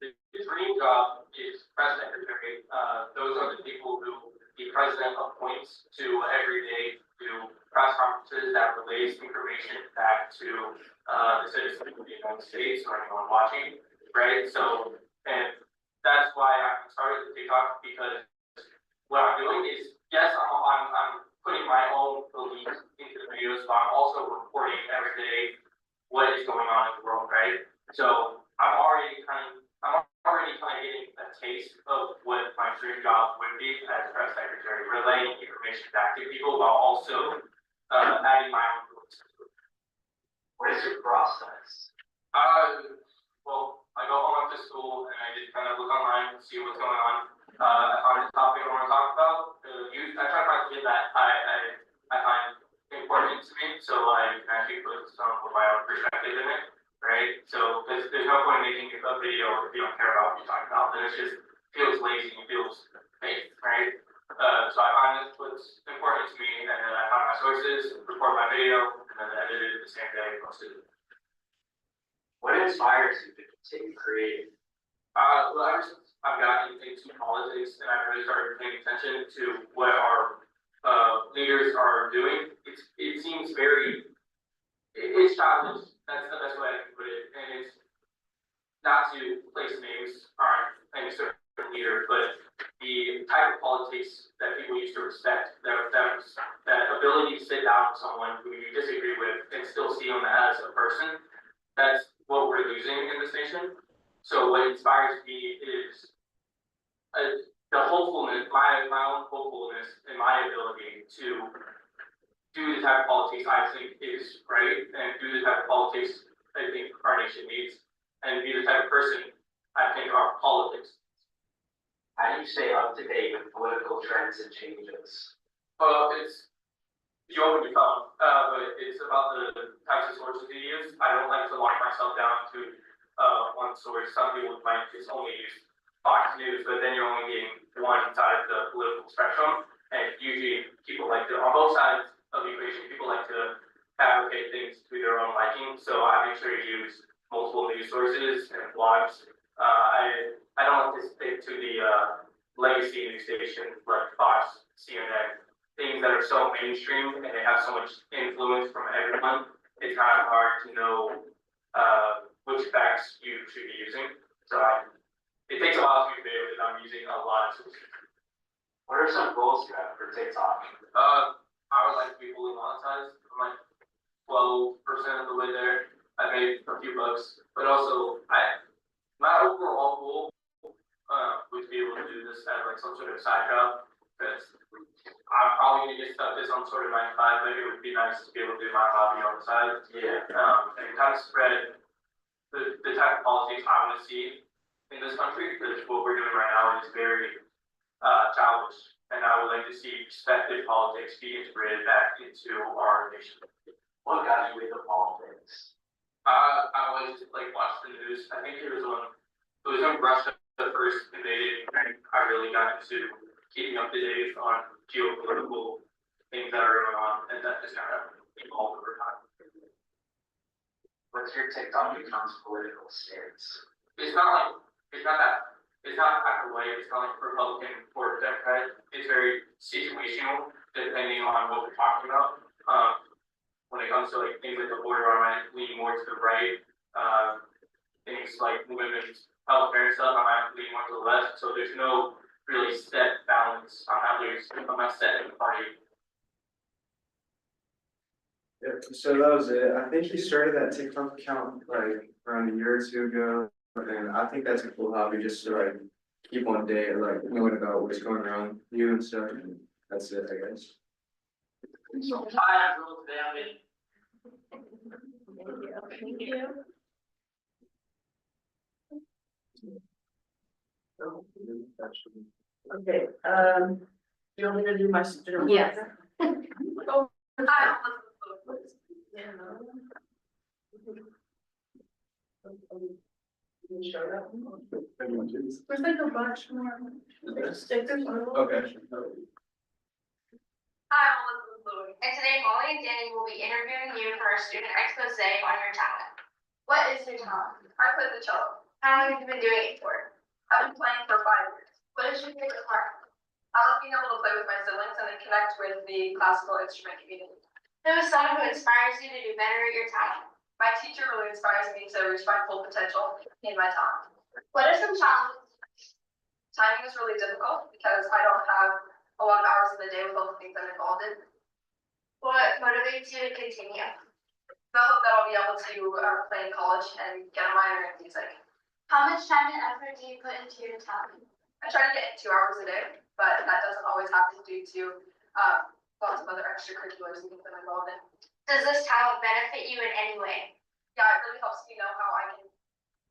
The dream job is press secretary. Those are the people who the president appoints to every day do press conferences that relays information back to the citizens of the United States or anyone watching, right? So, and that's why I started the TikTok, because what I'm doing is, yes, I'm putting my own beliefs into the videos, but I'm also reporting every day what is going on in the world, right? So I'm already kind of getting a taste of what my dream job would be as press secretary, relaying information back to people while also adding my own beliefs. What is your process? Well, I go home after school and I just kind of look online and see what's going on. I find a topic I want to talk about. I try to find something that I find important to me, so I can actually put some of my own perspective in it, right? So there's no point in making a video if you don't care about what you're talking about. Then it just feels lazy and feels fake, right? So I find what's important to me, and then I find my sources, record my video, and then edit it the same day, post it. What inspires you to continue creating? Well, ever since I've gotten into politics and I really started paying attention to what our leaders are doing, it seems it's childish. That's the best way I can put it. And it's not to place names on any certain leader, but the type of politics that people used to respect, that ability to sit down with someone who you disagree with and still see them as a person, that's what we're losing in this nation. So what inspires me is the hopefulness, my own hopefulness and my ability to do the type of politics I think is right and do the type of politics I think our nation needs and be the type of person I think our politics. How do you stay up to date with political trends and changes? It's you open your phone, but it's about the types of sources you use. I don't like to lock myself down to one source. Some people might just only use Fox News, but then you're only getting one side of the political spectrum. And usually people like to, on both sides of the equation, people like to fabricate things to their own liking. So I make sure you use multiple news sources and blogs. I don't like to stick to the legacy news stations like Fox, CNN, things that are so mainstream and they have so much influence from everyone. It's kind of hard to know which facts you should be using. So it takes a while to be clear because I'm using a lot of sources. What are some goals you have for TikTok? I would like to be fully monetized. I'm like 12% of the way there. I made a few bucks, but also my overall goal would be able to do this as like some sort of side job. Because I'm probably gonna get stuck to some sort of 9 to 5, but it would be nice to be able to do my hobby on the side. Yeah. And kind of spread the type of politics I want to see in this country, because what we're doing right now is very childish, and I would like to see respected politics be integrated back into our nation. What got you into politics? I always like watch the news. I think it was when Russia first invaded, and I really got into keeping up to date on geopolitical things that are going on, and that just kind of evolved over time. What's your TikTok account's political stance? It's not black or white. It's not like Republican or Democrat. It's very situational depending on what we're talking about. When it comes to like things like the border, I might lean more to the right. Things like women's health care and stuff, I might lean more to the left. So there's no really set balance. I'm not set in the party. Yeah, so that was it. I think he started that TikTok account like around a year or two ago, and I think that's a cool hobby just to like keep on date, like knowing about what's going around you and stuff. And that's it, I guess. So hi, I'm Rose Damage. Thank you. Okay, do you want me to do my student? Yes. Hi. There's like a bunch more. Stickers on. Okay. Hi, I'm Elizabeth Louie, and today Molly and Danny will be interviewing you for a student expose on your talent. What is your talent? I play the cello. How long have you been doing it for? I've been playing for 5 years. What is your favorite part? I love being able to play with my siblings and then connect with the classical instrument community. Who is someone who inspires you to do better at your talent? My teacher really inspires me to reach my full potential in my talent. What are some challenges? Timing is really difficult because I don't have a lot of hours of the day with all the things I'm involved in. What motivates you to continue? I hope that I'll be able to play in college and get a minor in music. How much time and effort do you put into your talent? I try to get 2 hours a day, but that doesn't always happen due to lots of other extracurriculars and things that I'm involved in. Does this talent benefit you in any way? Yeah, it really helps me know how I can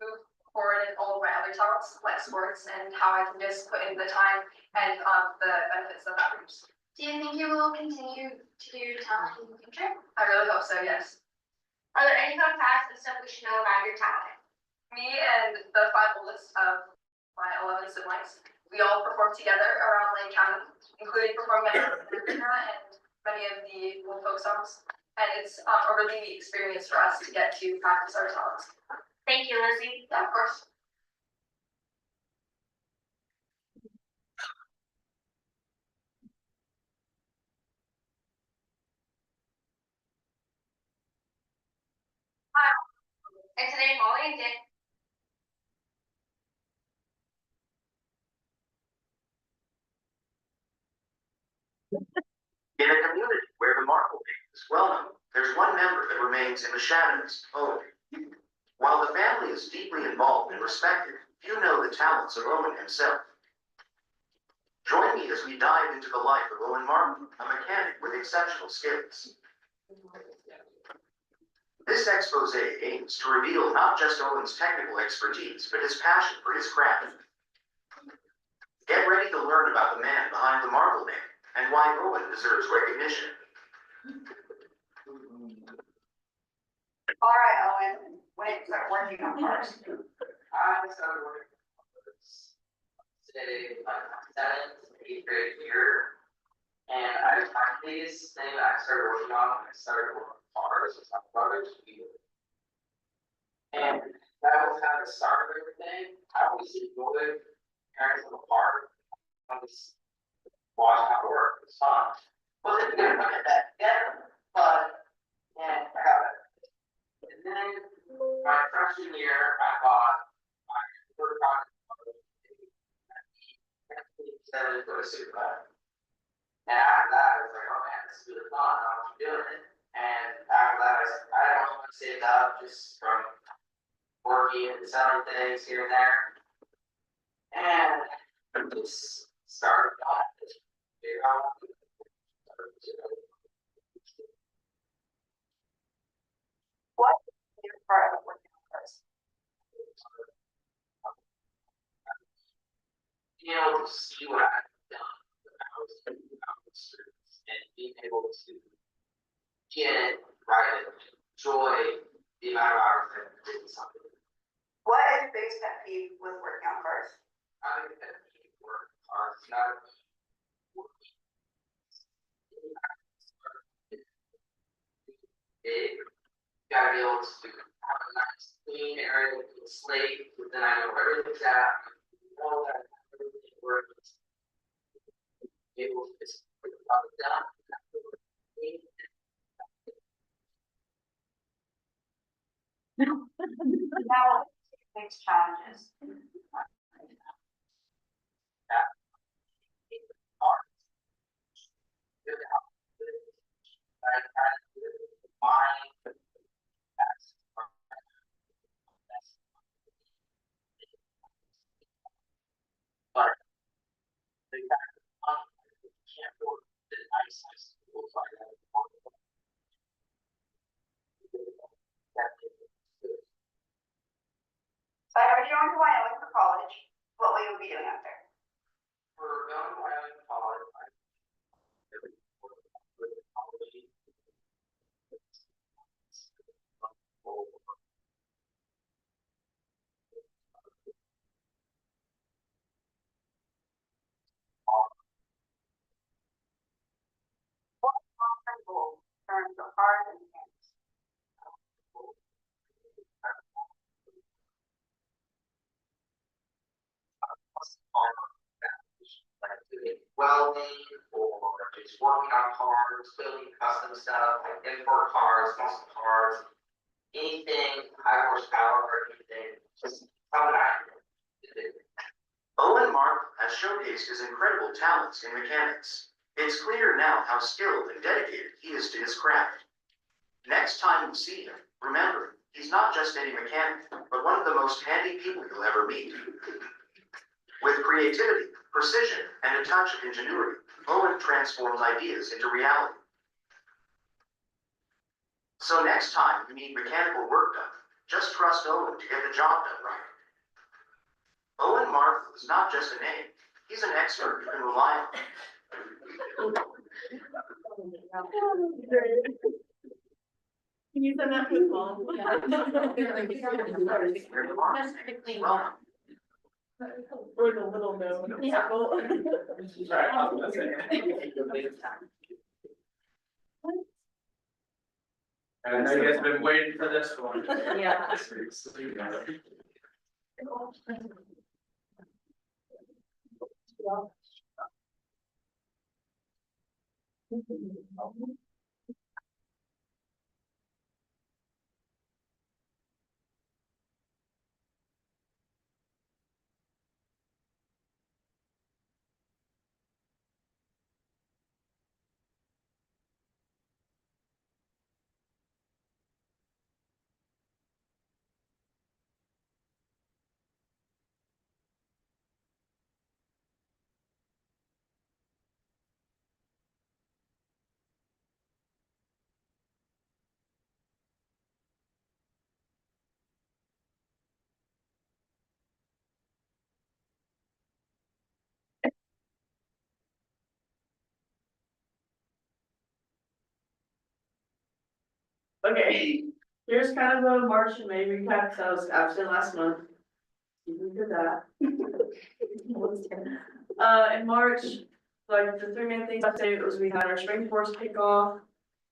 move forward in all of my other talents, like sports, and how I can just put in the time and the benefits that that brings. Do you think you will continue to do your talent in the future? I really hope so, yes. Are there any fun facts and stuff we should know about your talent? Me and the 5 oldest of my 11 siblings, we all perform together around Lane County, including performing at the and many of the old folk songs. And it's a really neat experience for us to get to practice our talents. Thank you, Lizzie. Yeah, of course. Hi. And today Molly and Dan. In a community where the marble game is well known, there's one member that remains in the shadows, Owen. While the family is deeply involved and respected, few know the talents of Owen himself. Join me as we dive into the life of Owen Martin, a mechanic with exceptional skills. This expose aims to reveal not just Owen's technical expertise, but his passion for his craft. Get ready to learn about the man behind the marble name and why Owen deserves recognition. All right, Owen, when did you start working on cars? I started working say like 7th, 8th grade year, and I was my biggest thing that I started working on. I started working on cars with my brothers. And that was how the start of everything. I always enjoyed tearing them apart. I was watching how it worked. It was fun. Wasn't good to get that together, but yeah, I got it. And then my freshman year, I bought my third car. Started to go to Superbike. And after that, I was like, oh man, this is really fun. I'll keep doing it. And after that, I don't want to save up just from working and selling things here and there. And just started on it. Figure out what to do. What is your part of working on cars? Being able to see what I've done when I was in students and being able to get it right and enjoy the amount of hours that I'm doing something. What is your biggest pet peeve with working on cars? I think that people work hard, it's not big. You gotta be able to have a nice clean area with a slate, but then I know everything's at, all that everything works. Able to just put it down. Now, next challenges. So I heard you're going to Wyoming for college. What will you be doing up there? We're going to Wyoming college. What long-term goals in terms of cars and mechanics? Welding or just working on cars, building custom stuff, like import cars, muscle cars, anything high horsepower or anything, just come out. Owen Mark has showcased his incredible talents in mechanics. It's clear now how skilled and dedicated he is to his craft. Next time you see him, remember, he's not just any mechanic, but one of the most handy people you'll ever meet. With creativity, precision, and a touch of ingenuity, Owen transforms ideas into reality. So next time you need mechanical work done, just trust Owen to get the job done right. Owen Martha is not just a name, he's an expert you can rely on. Can you send that to his mom? Welcome. Or the little note. And I know you guys have been waiting for this one. Yeah. Okay, here's kind of a March and May recap, 'cause I was absent last month. You did that. In March, like the three main things I'd say was we had our spring sports kickoff,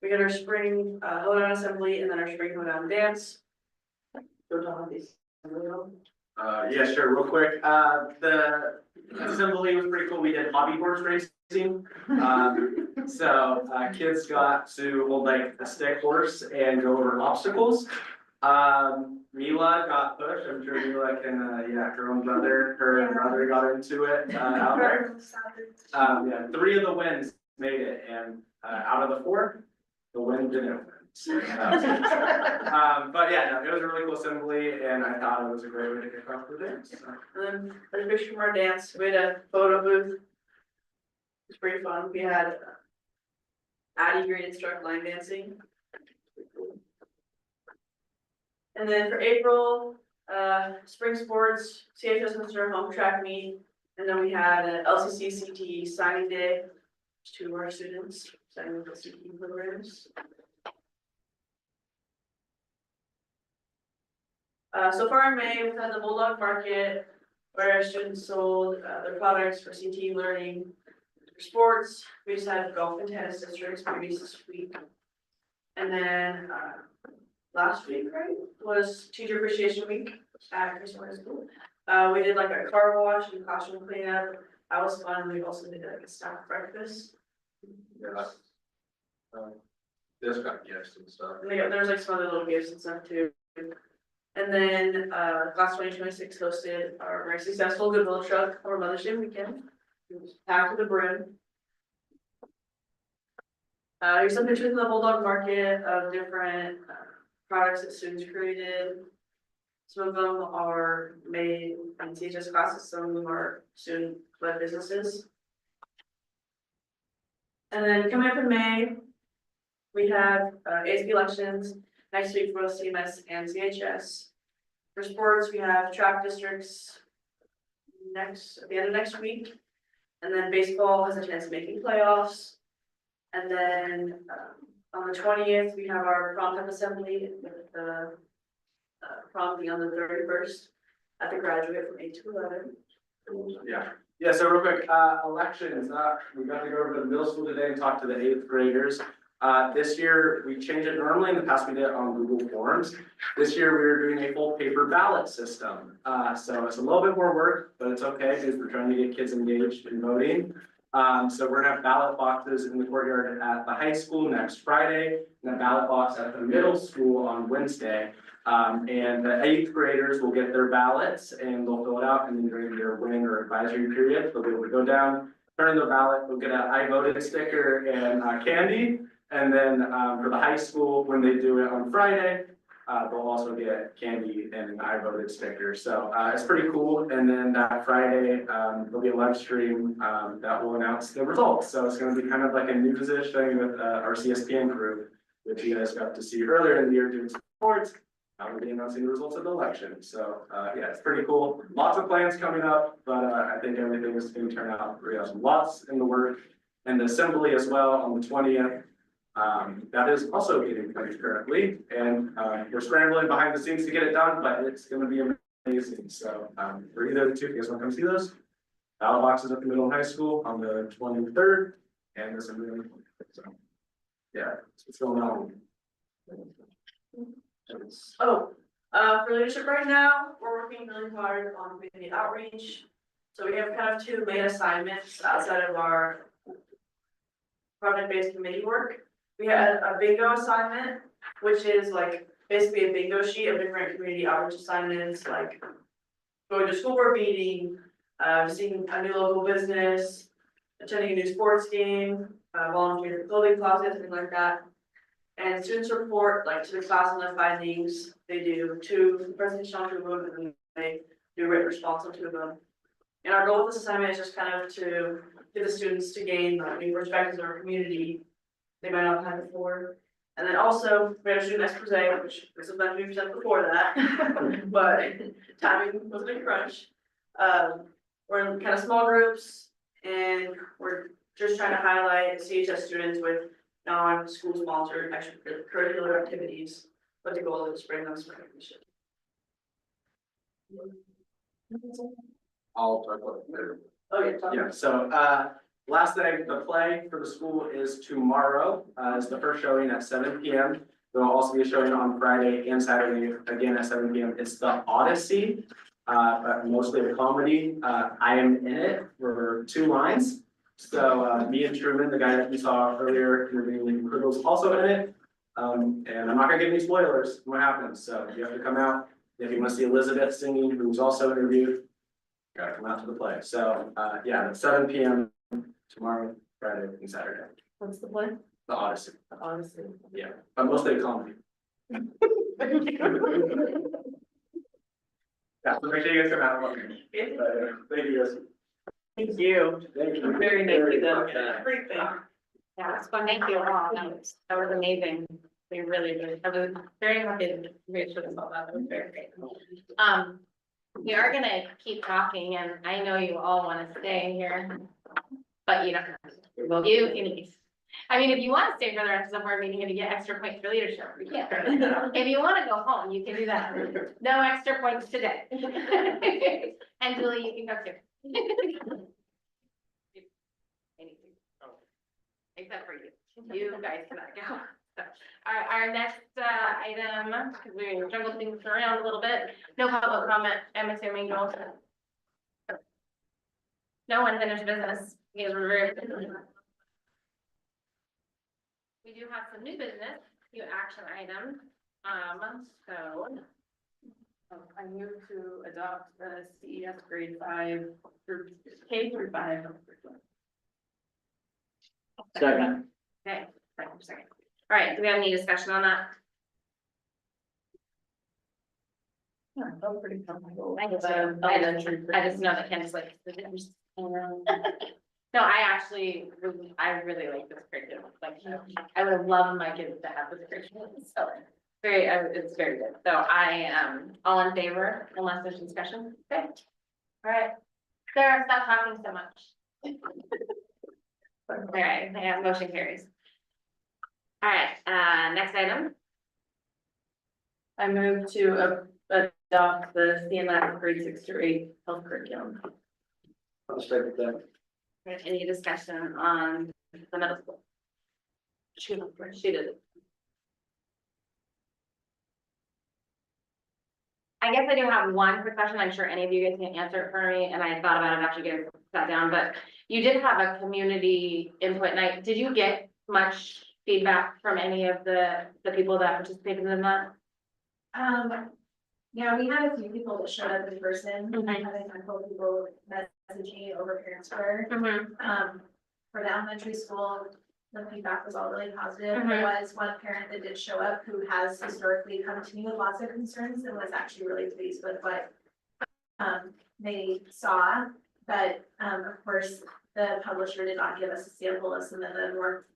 we had our spring hoedown assembly, and then our spring hoedown dance. Go down these. Yeah, sure, real quick, the assembly was pretty cool, we did hobby horse racing. So, kids got to hold like a stick horse and go over obstacles. Mila got pushed, I'm sure Mila can, yeah, her own brother, her brother got into it, out there. Yeah, 3 of the wins made it, and, out of the 4, the win didn't win. So, but yeah, no, it was a really cool assembly, and I thought it was a great way to kick off the dance, so. And then there's a picture from our dance, we had a photo booth. It's pretty fun, we had Addie Green instruct line dancing. And then for April, spring sports, CHS Mr. Home Track Meet, and then we had an LCC CTE signing day. 2 of our students signing with the CTE programs. So far in May, we've had the Bulldog Market, where our students sold their products for CTE learning. For sports, we just had golf and tennis districts previous this week. And then last week, right, was Teacher Appreciation Week at Creswell High School. We did like a car wash and classroom cleanup. That was fun. We also did like a staff breakfast. Yeah. Just got gifts and stuff. And there was like some other little gifts and stuff too. And then class 2026 hosted our very successful Goodwill truck over Mother's Day weekend. It was packed to the brim. Here's some pictures of the Bulldog Market of different products that students created. Some of them are made in CHS classes, some of them are student-led businesses. And then coming up in May, we have ASB elections next week for both CMS and CHS. For sports, we have track districts at the end of next week. And then baseball has a chance of making playoffs. And then on the 20th, we have our prom time assembly with the prom being on the 31st at the graduate from 8 to 11. Yeah, so real quick, elections, we got to go over to the middle school today and talk to the 8th graders. This year, we changed it. Normally in the past, we did it on Google Forms. This year, we were doing a full paper ballot system. So it's a little bit more work, but it's okay because we're trying to get kids engaged in voting. So we're gonna have ballot boxes in the courtyard at the high school next Friday, and a ballot box at the middle school on Wednesday. And the eighth graders will get their ballots and they'll fill it out, and then during their winning or advisory period, they'll be able to go down, turn in their ballot, they'll get an I voted sticker and candy. And then for the high school, when they do it on Friday, they'll also get candy and an I voted sticker. So it's pretty cool. And then that Friday, there'll be a live stream that will announce the results. So it's going to be kind of like a new position with our CSPN crew, which you guys got to see earlier in the year doing sports. We'll be announcing the results of the election. So yeah, it's pretty cool. Lots of plans coming up, but I think everything is going to turn out pretty awesome. Lots in the work. And the assembly as well on the 20th. That is also getting finished currently, and we're scrambling behind the scenes to get it done, but it's gonna be amazing. So for either of the two, if you guys wanna come see those, ballot boxes at the middle of high school on the 23rd, and this is so yeah, it's going on. Oh, for leadership right now, we're working really hard on community outreach. So we have kind of two main assignments outside of our project-based committee work. We had a bingo assignment, which is like basically a bingo sheet of different community outreach assignments, like going to school board meeting, seeing a new local business, attending a new sports game, volunteering for clothing closets, things like that. And students report like to the class on their findings. They do two presentations on 2 of them, and then they do a written response on 2 of them. And our goal with this assignment is just kind of to get the students to gain like new perspectives in our community they might not have had before. And then also, we have a student expose, which sometimes we've done before that, but timing was a big crunch. We're in kind of small groups, and we're just trying to highlight CHS students with non-school sponsored extracurricular activities, but the goal is to bring them some recognition. I'll talk about it later. Oh, yeah, talk. Yeah, so last thing, the play for the school is tomorrow. It's the first showing at 7 p.m. There will also be a showing on Friday and Saturday, again at 7 p.m. It's the Odyssey, but mostly a comedy. I am in it for 2 lines. So me and Truman, the guy that you saw earlier, interviewing Creswell, is also in it. And I'm not gonna give any spoilers what happens. So you have to come out. If you want to see Elizabeth singing, who was also interviewed, gotta come out to the play. So yeah, at 7 p.m. tomorrow, Friday, and Saturday. What's the plan? The Odyssey. Honestly. Yeah, but mostly a comedy. Yeah, so make sure you guys come out. Thank you guys. Thank you. Thank you. Very nicely done. Everything. Yeah, it's fun. Thank you all. That was amazing. We really, I was very happy to reach with all that. That was very great. We are gonna keep talking, and I know you all wanna stay here, but you don't have to. I mean, if you wanna stay for the rest of the board meeting and you get extra points for leadership, you can. If you wanna go home, you can do that. No extra points today. And Julie, you can go too. Except for you. You guys cannot go. So, our next item, because we juggled things around a little bit, no public comment, I'm assuming Joel. No unfinished business, because we're very. We do have some new business, few action items, so. I move to adopt the CES grade 5 through K through 5. Second. Okay, second. All right, do we have any discussion on that? Yeah, I felt pretty comfortable. I with just, the I elementary just know that Ken's like. No, I really like this curriculum, like, I would love my kids to have this curriculum, so. It's very good, so I am all in favor, unless there's discussion, okay? All right, Sarah, stop talking so much. All right, yeah, motion carries. All right, next item. I move to adopt the CMS grade 6 through 8 health curriculum. I'll start with that. Any discussion on the middle school? Shoot it. I guess I do have one quick question. I'm sure any of you guys can answer it for me, and I thought about it after getting that down, but you did have a community input night. Did you get much feedback from any of the people that participated in that? Yeah, we had a few people that showed up in person, Mhm. I had a handful of people messaging over parent square. For the elementary school, the feedback was all really positive. There was one parent that did show up who has historically come to me with lots of concerns and was actually really pleased with what they saw. But, of course, the publisher did not give us a sample of some of the more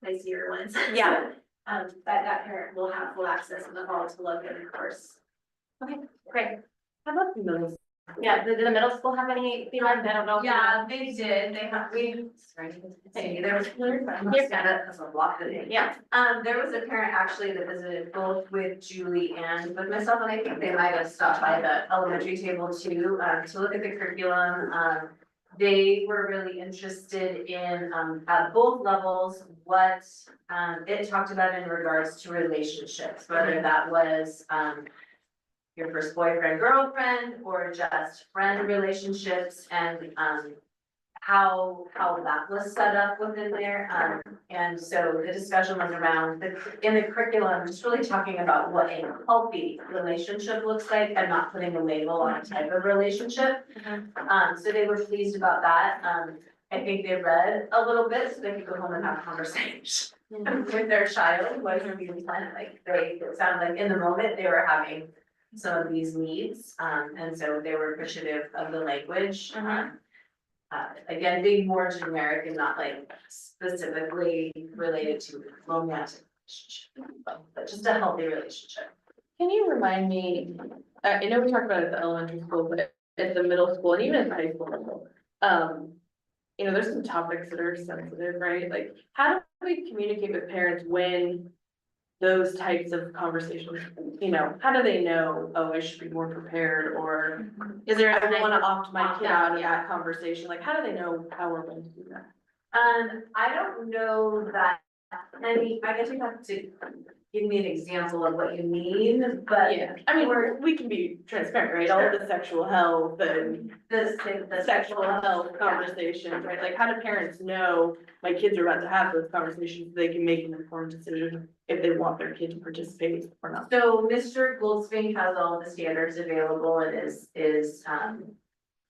pricier ones. Yeah. That parent will have full access in the fall to look at, of course. Okay, great. How about the middle? Yeah, did the middle school have any feedback? I don't know. Yeah, they did, sorry, there was. You're Stand up because I'm blocking it. Yeah. There was a parent actually that visited both with Julie and with myself, and I think they might have stopped by the elementary table too, to look at the curriculum. They were really interested in, at both levels, what, it talked about in regards to relationships, whether that was, your first boyfriend, girlfriend, or just friend relationships, and, how that was set up within there. And so the discussion was around in the curriculum, just really talking about what a healthy relationship looks like and not putting a label on a type of relationship. So they were pleased about that. I think they read a little bit so they could go home and have a conversation with their child, what would be intent, like it sounded like in the moment they were having some of these needs, and so they were appreciative of the language. Again, being more generic and not like specifically related to romantic relationship, but just a healthy relationship. Can you remind me, I know we talked about it at the elementary school, but at the middle school and even at high school level, there's some topics that are sensitive, right? Like, how do we communicate with parents when those types of conversations, how do they know, oh, I should be more prepared, or Is there? I wanna opt my opt kid out, out of yeah. that conversation, like, how do they know how we're going to do that? I don't know that, I guess you have to give me an example of what you mean, but. Yeah, I mean, we can be transparent, right, all of the sexual health and The sexual health conversations, right, like, how do parents know my kids are about to have those conversations, so they can make an informed decision if they want their kid to participate or not? So Mr. Goldsmith has all the standards available and is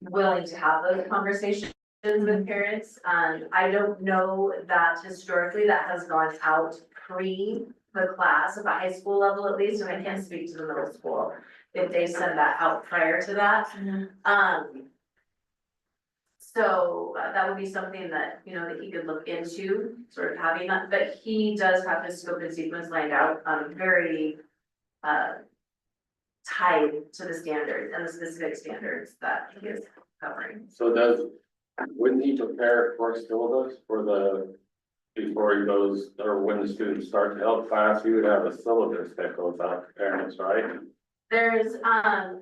willing to have those conversations with parents. I don't know that historically that has gone out pre the class at the high school level at least, and I can't speak to the middle school if they send that out prior to that. So that would be something that, that he could look into, sort of having that, but he does have his scope and sequence lined out, very tied to the standards and the specific standards that he is covering. So wouldn't he prepare for syllabus before he goes, or when the students start the health class, he would have a syllabus that goes out to parents, right? There's a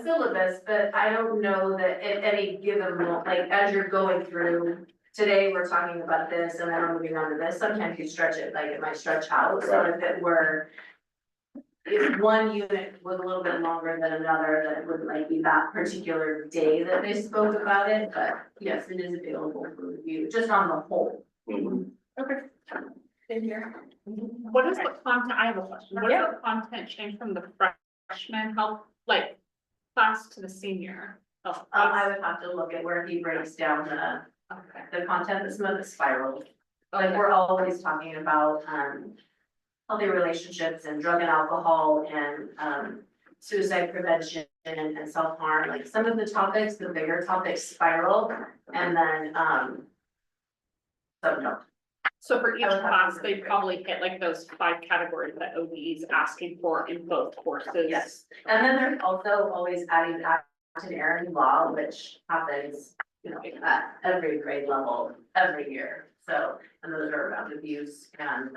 syllabus, but I don't know that at any given moment, like as you're going through, today we're talking about this and then we're moving on to this, sometimes you stretch it, like it might stretch out, so if one unit was a little bit longer than another, then it wouldn't like be that particular day that they spoke about it, but yes, it is available for review, just on the whole. Okay. Same here. What is the content, I have a question, what is the content change from the freshman health, like, class to the senior health class? I would have to look at where he breaks down the content, that's not the spiral. Like, we're always talking about, healthy relationships and drug and alcohol and, suicide prevention and self-harm, like some of the topics, the bigger topics spiral, and then, some don't. So for each class, they probably hit like those 5 categories that ODE is asking for in both courses. Yes, and then there's also always adding action errand law, which happens, at every grade level, every year. So, and those are around abuse and,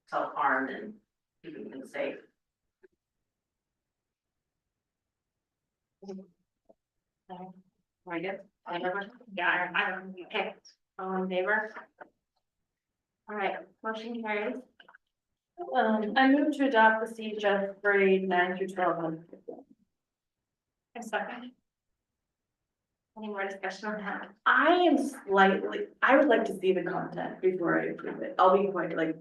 self-harm and keeping things safe. I guess, I don't know. Yeah, I don't. Okay, all in favor? All right, motion carries. I move to adopt the CHF grade 9 through 12. A second. Any more discussion on that? I would like to see the content before I approve it. I'll be quite like,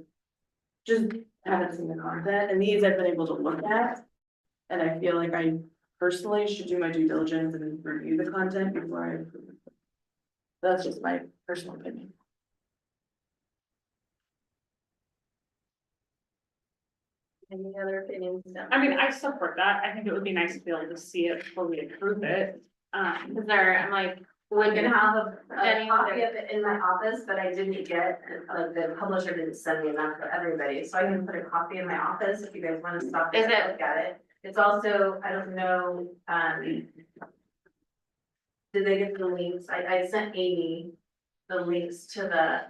just haven't seen the content, and these I've been able to look at. And I feel like I personally should do my due diligence and review the content before I approve it. That's just my personal opinion. Any other opinions? I mean, I support that. I think it would be nice to be able to see it before we approve it. Is there, I'm like, I can have a Any copy of it in my office, but I didn't get, the publisher didn't send me enough for everybody, so I can put a copy in my office if you guys wanna stop Is and it- look at it. It's also, I don't know, did they get the links? I sent Amy the links to the,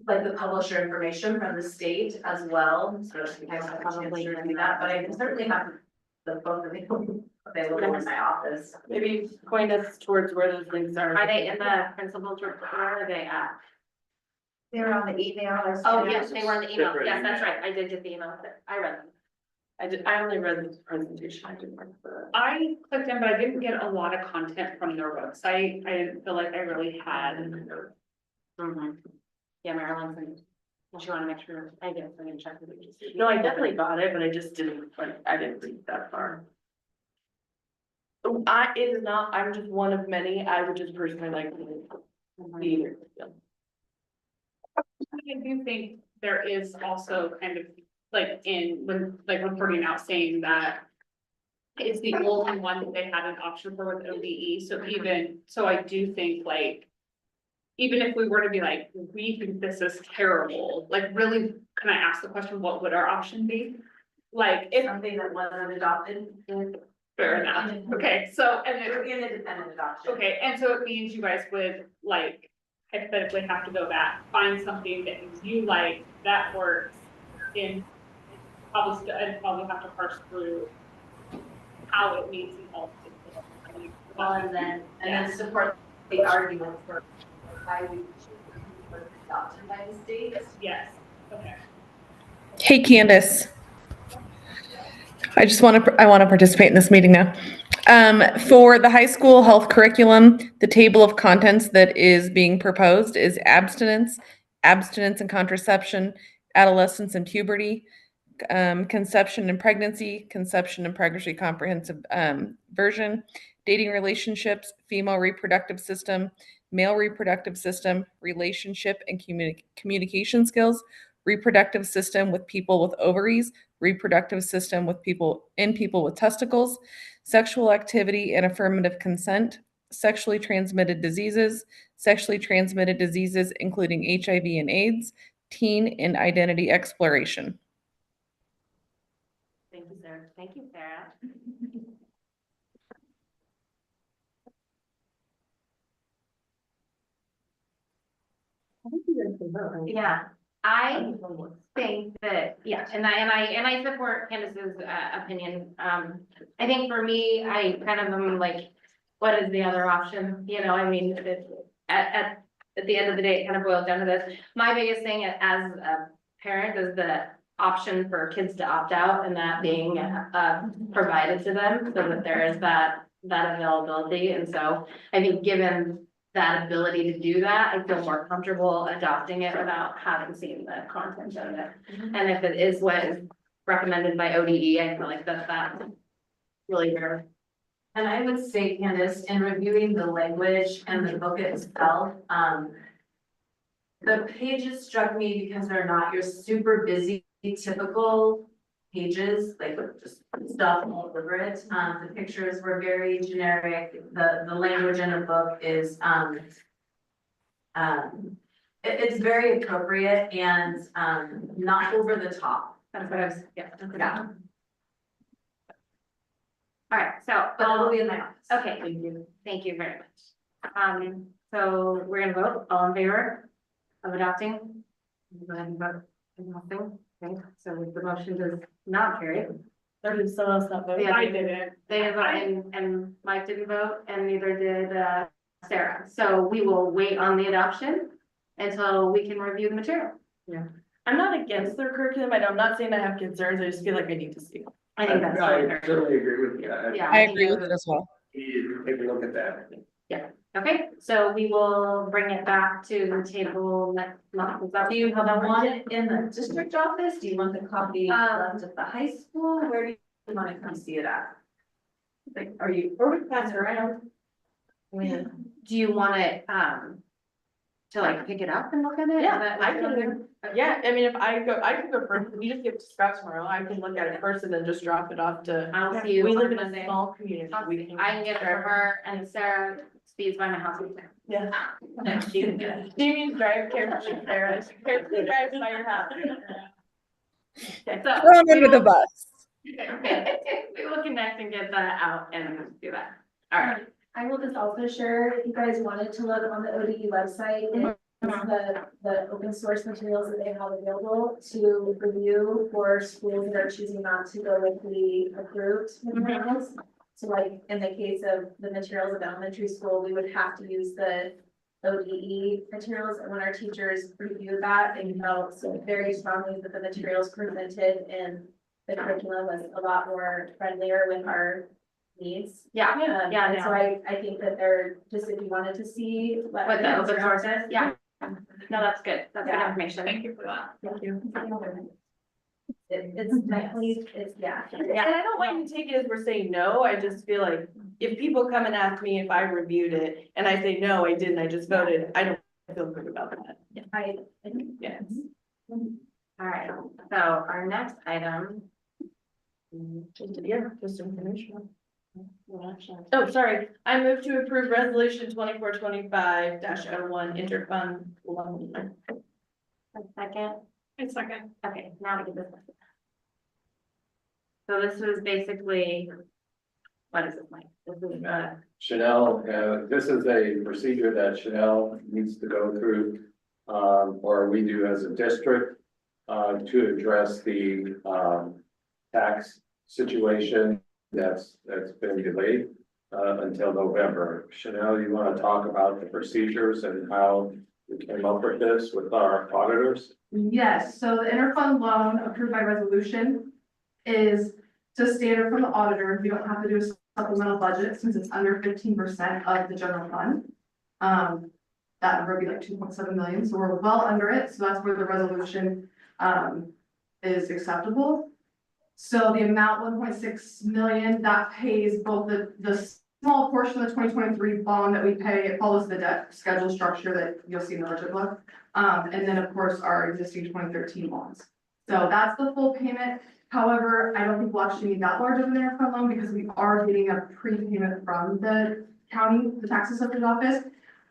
like the publisher information from the state as well, so if you guys have a chance to review that, but I can certainly have the both of them available in my office. Maybe point us towards where those links are. Are they in the principal's report? Where are they at? They're on the email. Oh, yes, they were in the email. Separate Yes, that's email. right. I did get the email. I read them. I only read the presentation. I didn't read the. I clicked in, but I didn't get a lot of content from their website. I didn't feel like I really had. Mhm. Yeah, Marilyn's and she wanted to make sure, I guess I didn't check with you. No, I definitely got it, but I just didn't, like, I didn't read that far. It is not, I'm just one of many, I would just personally like to see either. I do think there is also kind of like when like reporting out saying that it's the only one that they had an option for with ODE, so I do think like even if we were to be like, we think this is terrible, like really, can I ask the question, what would our option be? Like, if, Something that wasn't adopted. fair enough, okay, so, and It then, would be an independent adoption. okay, and so it means you guys would like hypothetically have to go back, find something that you like, that works in and probably have to parse through how it meets in all the things. Well, and then support the argument for why we should be adopted by the state. Yes, okay. Hey Candace. I want to participate in this meeting now. For the high school health curriculum, the table of contents that is being proposed is abstinence and contraception, adolescence and puberty, conception and pregnancy comprehensive version, dating relationships, female reproductive system, male reproductive system, relationship and communication skills, reproductive system with people with ovaries, reproductive system with people with testicles, sexual activity and affirmative consent, sexually transmitted diseases including HIV and AIDS, teen and identity exploration. Thank you, Sarah. Thank you, Sarah. Yeah, I think that, yeah, and I support Candace's opinion. I think for me, I kind of am like, what is the other option? You know, I mean, at the end of the day, it kind of boils down to this. My biggest thing as a parent is the option for kids to opt out and that being provided to them so that there is that availability. And so I think given that ability to do that, I feel more comfortable adopting it without having seen the content of it. And if it is what is recommended by ODE, I feel like that's really rare. And I would say, Candace, in reviewing the language and the book itself, the pages struck me because they're not your super busy, typical pages, like with just stuff all over it. The pictures were very generic. The language in the book is, it's very appropriate and, not over the top. That's what I was, yeah. Yeah. All right, so. But it'll be in my office. Okay, thank you very much. So we're gonna vote, all in favor of adopting? Go ahead and vote. Nothing, okay, so the motion does not carry. Or did someone else not vote? Yeah, I didn't. They didn't vote, and Mike didn't vote, and neither did Sarah. So we will wait on the adoption until we can review the material. Yeah. I'm not against their curriculum, I'm not saying I have concerns, I just feel like I need to see it. I think that's. I fair. totally agree with you. Yeah. I think agree it with was- it as well. You take a look at that. Okay, so we will bring it back to the table next month. Is that Do you how that want wants it in the district office? Do you want the copy left at the high school? Where do you want to come see it at? Like, are you? Or we pass it around. Do you want it, to like pick it up and look at it? Is Yeah, that what I you wanna can, do? yeah, I mean, if I can go first, we just give it to Scott tomorrow, I can look at it first and then just drop it off to. I'll see you We live on in a Monday. small community. I We can can get it for her and Sarah speeds by my house. Yeah. She means drive carefully, Sarah, carefully drive by your house. Okay, so. Throw 'em in we with a will- bus. We will connect and get that out and do that. All right. I will just also share, if you guys wanted to look on the ODE website, it's the open source materials that they have available to review for schools that are choosing not to go with the approved materials. So like in the case of the materials of elementary school, we would have to use the ODE materials, and when our teachers review that, they felt so very strongly that the materials presented in the curriculum was a lot more friendlier with our needs. Yeah, yeah, And so I think that they're, just if you wanted to see. what with the others open are out sources, there. yeah. No, that's good. That's good Yeah. information. Thank you for that. Thank you. It's definitely, yeah. And I don't want you to take it as we're saying no, I just feel like if people come and ask me if I reviewed it and I say, no, I didn't, I just voted, I don't feel good about that. Yes. All right, so our next item. Just information. Oh, sorry, I move to approve resolution 2425-01 interfund loan. A second. A second. Okay, now we get this. So this was basically, what is it like? This is, Chanel, this is a procedure that Chanel needs to go through, or we do as a district, to address the, tax situation that's been delayed, until November. Chanel, you want to talk about the procedures and how we came up with this with our auditors? Yes, so the interfund loan approved by resolution is just standard from the auditor. We don't have to do a supplemental budget since it's under 15% of the general fund. That number would be like 2.7 million, so we're well under it, so that's where the resolution is acceptable. So the amount 1.6 million, that pays both the small portion of the 2023 bond that we pay, it follows the debt schedule structure that you'll see in the budget book. And then of course, our existing 2013 bonds. So that's the full payment. However, I don't think we'll actually need that large of an interfund loan because we are getting a prepayment from the county, the tax assessor's office.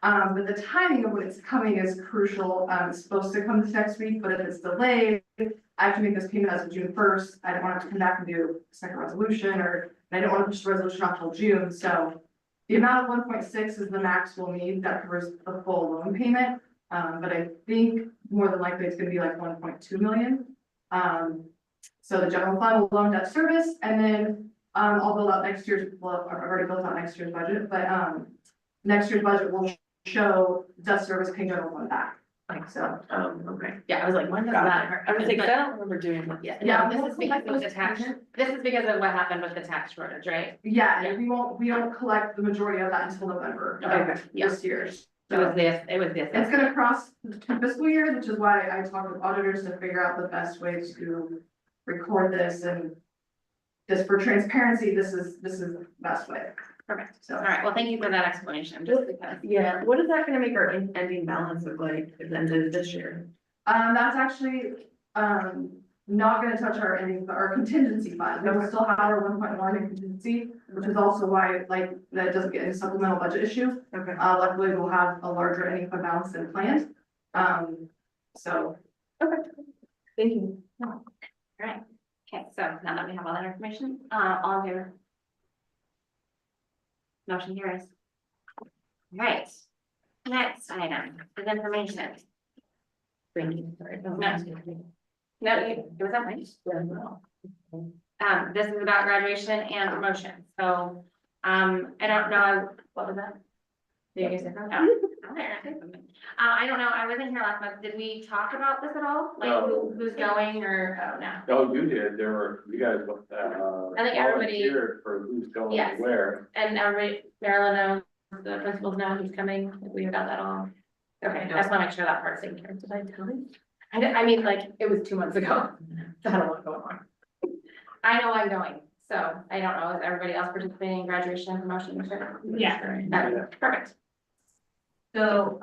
But the timing of when it's coming is crucial. It's supposed to come this next week, but if it's delayed, I have to make this payment as of June 1st. I don't want to have to come back and do a second resolution, and I don't want to push the resolution off till June, so. The amount of 1.6 is the max we'll need that covers the full loan payment. But I think more than likely it's gonna be like 1.2 million. So the general fund will loan debt service, and then I'll build out next year's, well, I've already built out next year's budget, but next year's budget will show debt service paying general fund back. So, okay, yeah, I was like, when does Got that? I was like, I don't remember doing that. Yeah, Yeah, no, this is because of the tax, this is because of what happened with the tax shortage, right? yeah, we don't collect the majority of that until November of Yeah. this year. It was this, It's gonna cross the two fiscal years, which is why I talked with auditors to figure out the best way to record this, and just for transparency, this is the best way. Perfect. So. All right, well, thank you for that explanation, just because. Yeah, what is that gonna make our ending balance look like at the end of this year? That's actually, not gonna touch our ending, our contingency fund. We will still have our 1.1 in contingency, which is also why, like, that doesn't get into supplemental budget issue. Okay. Luckily, we'll have a larger ending fund balance than planned. So. Thank you. All right, okay, so now that we have all that information, all in favor? Motion carries. All right, next item is information. No, was that mine? This is about graduation and promotion, so, I don't know, what was that? Did you guys say that? Oh, there, I think something. I don't know, I wasn't here last month, did we talk about this at all? Like who's going or, oh, no? Oh, you did, you guys, I think everybody- volunteered for who's going Yes. where. And everybody, Marilyn knows, the principals know who's coming, we got that all. Okay, I just wanna make sure that part's taken care of. Did I tell you? I mean, like, it was 2 months ago, so I don't know what's going on. I know I'm going, so I don't know, is everybody else participating in graduation and promotion? Yeah. Okay, perfect. So,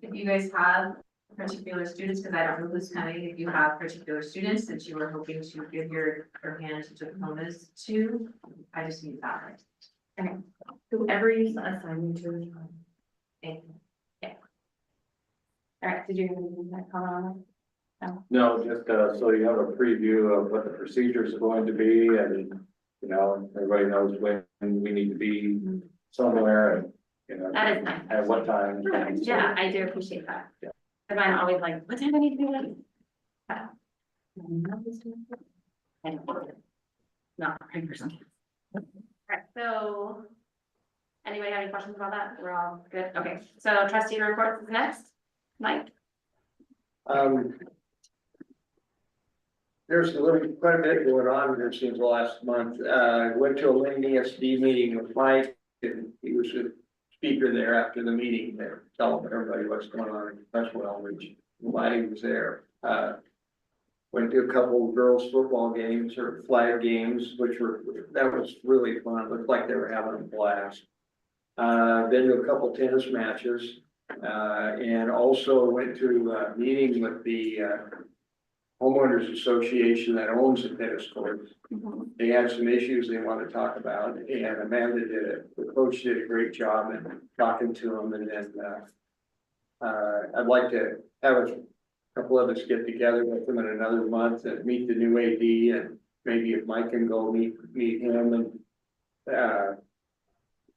if you guys have particular students, because I don't know who's coming, if you have particular students that you were hoping to give your hand to diplomas to, I just need that. Okay, whoever you assign me to is fine. Thank you. All right, did you have anything to comment on that? No, just, so you have a preview of what the procedures are going to be and, you know, everybody knows when we need to be somewhere and, you know, That is nice. at what time. Yeah, I do appreciate that. Yeah. Cause I'm always like, what time do I need to be ready? I don't. Not a person. Alright, so. Anybody have any questions about that? We're all good? Okay, so trustee reports is next. Mike? There's quite a bit going on here since last month. I went to a Lane ESD meeting with Mike, and he was a speaker there after the meeting, there, telling everybody what's going on in Creswell, which I'm glad he was there. Went to a couple of girls' football games or flag games, that was really fun. Looked like they were having a blast. Been to a couple tennis matches, and also went to a meeting with the homeowners association that owns the tennis courts. They had some issues they want to talk about, and Amanda the coach did a great job in talking to them, and then I'd like to have a couple of us get together with them in another month and meet the new AD, and maybe if Mike can go meet him, and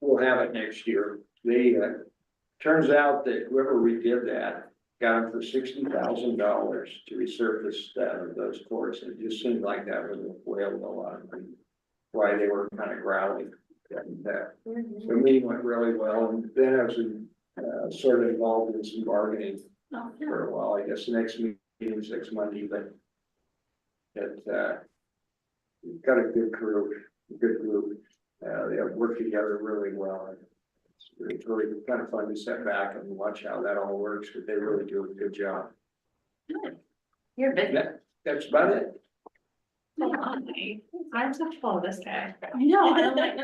we'll have it next year. They turns out that whoever redid that got them for $60,000 to resurface those courts. It just seemed like that was a whale of a lot of money. Why they were kind of growling. And the meeting went really well, and then I was sort of involved in some bargaining for a while. I guess the next meeting is next Monday, but it got a good crew, a good group. They have worked together really well. It's really kind of fun to sit back and watch how that all works, but they really do a good job. You're busy. That's about it. I just have to follow this guy. I know, I'm like,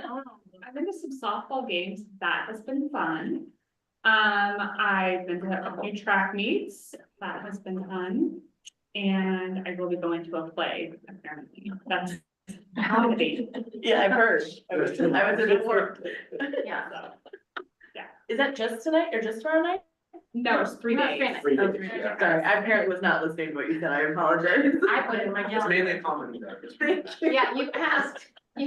I've been to some softball games, that has been fun. I've been to a few track meets, that has been fun. And I will be going to a play, apparently, that's how it is. Yeah, I've heard. I was in it for. Yeah. So, Is that just tonight or just tomorrow night? no, it's 3 days. Oh, 3 days. Sorry, I apparently was not listening to what you said. I apologize. I put it in my It's calendar. mainly a comedy. Yeah, you asked. I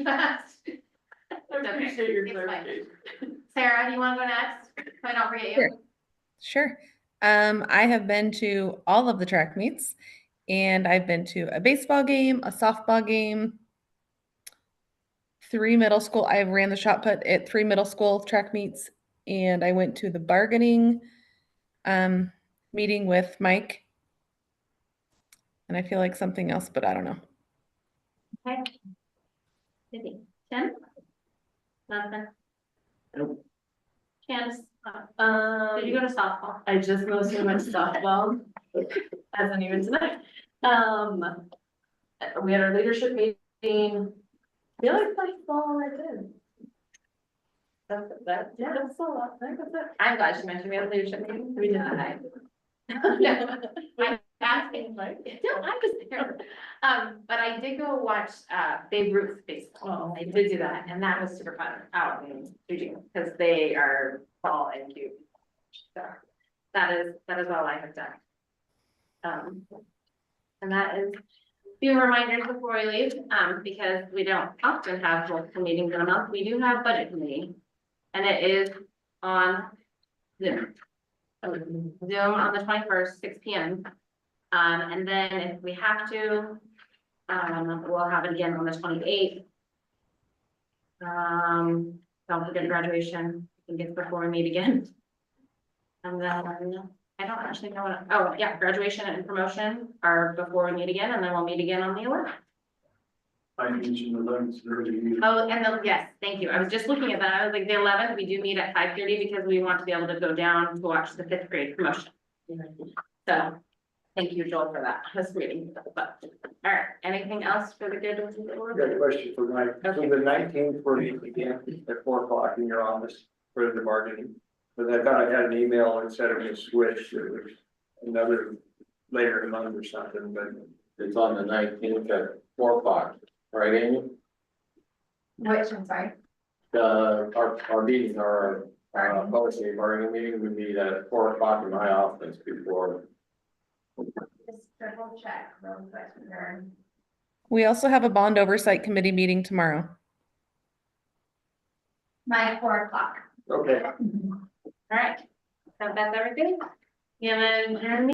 appreciate your It's fine. clarification. Sarah, do you wanna go next? So I don't forget you. Sure. I have been to all of the track meets, and I've been to a baseball game, a softball game, 3 middle school. I ran the shot put at 3 middle school track meets, and I went to the bargaining meeting with Mike. And I feel like something else, but I don't know. Okay. Busy. Tim? Nothing? Nope. Candace? Did you go to softball? I just mostly went to softball, as in even tonight. We had our leadership meeting. I feel like that's all I did. That's a lot. I think that's it. I'm glad you mentioned we had a leadership meeting. We did. No, I'm asking, no, I was there. But I did go watch, Babe Ruth baseball. I did do that, and that was super fun out in Eugene, because they are tall and cute. So that is all I have done. And that is a few reminders before we leave, because we don't often have multiple meetings in a month. We do have budget committee, and it is on Zoom. Zoom on the 21st, 6 p.m. And then if we have to, we'll have it again on the 28th. Don't forget graduation, I think it's before we meet again. And then, I don't actually know what, oh, yeah, graduation and promotion are before we meet again, and then we'll meet again on the 11th. I mentioned the limits earlier. Oh, and the, yes, thank you. I was just looking at that. I was like, the 11th, we do meet at 5:30 because we want to be able to go down to watch the 5th grade promotion. So, thank you, Joel, for that. This meeting, but, all right, anything else for the good of the Got a order? question for Mike. So the 19th, we're meeting again at 4 o'clock in your office for the bargaining. But I thought I had an email that said it was switched, it was another later in the month or something, but. It's on the 19th at 4 o'clock, right, Amy? Which, I'm sorry. Our meeting, our policy bargaining meeting, we meet at 4 o'clock in my office before. Just triple check real quick here. We also have a bond oversight committee meeting tomorrow. My 4 o'clock. Okay. All right, so that's everything. Yeah, then,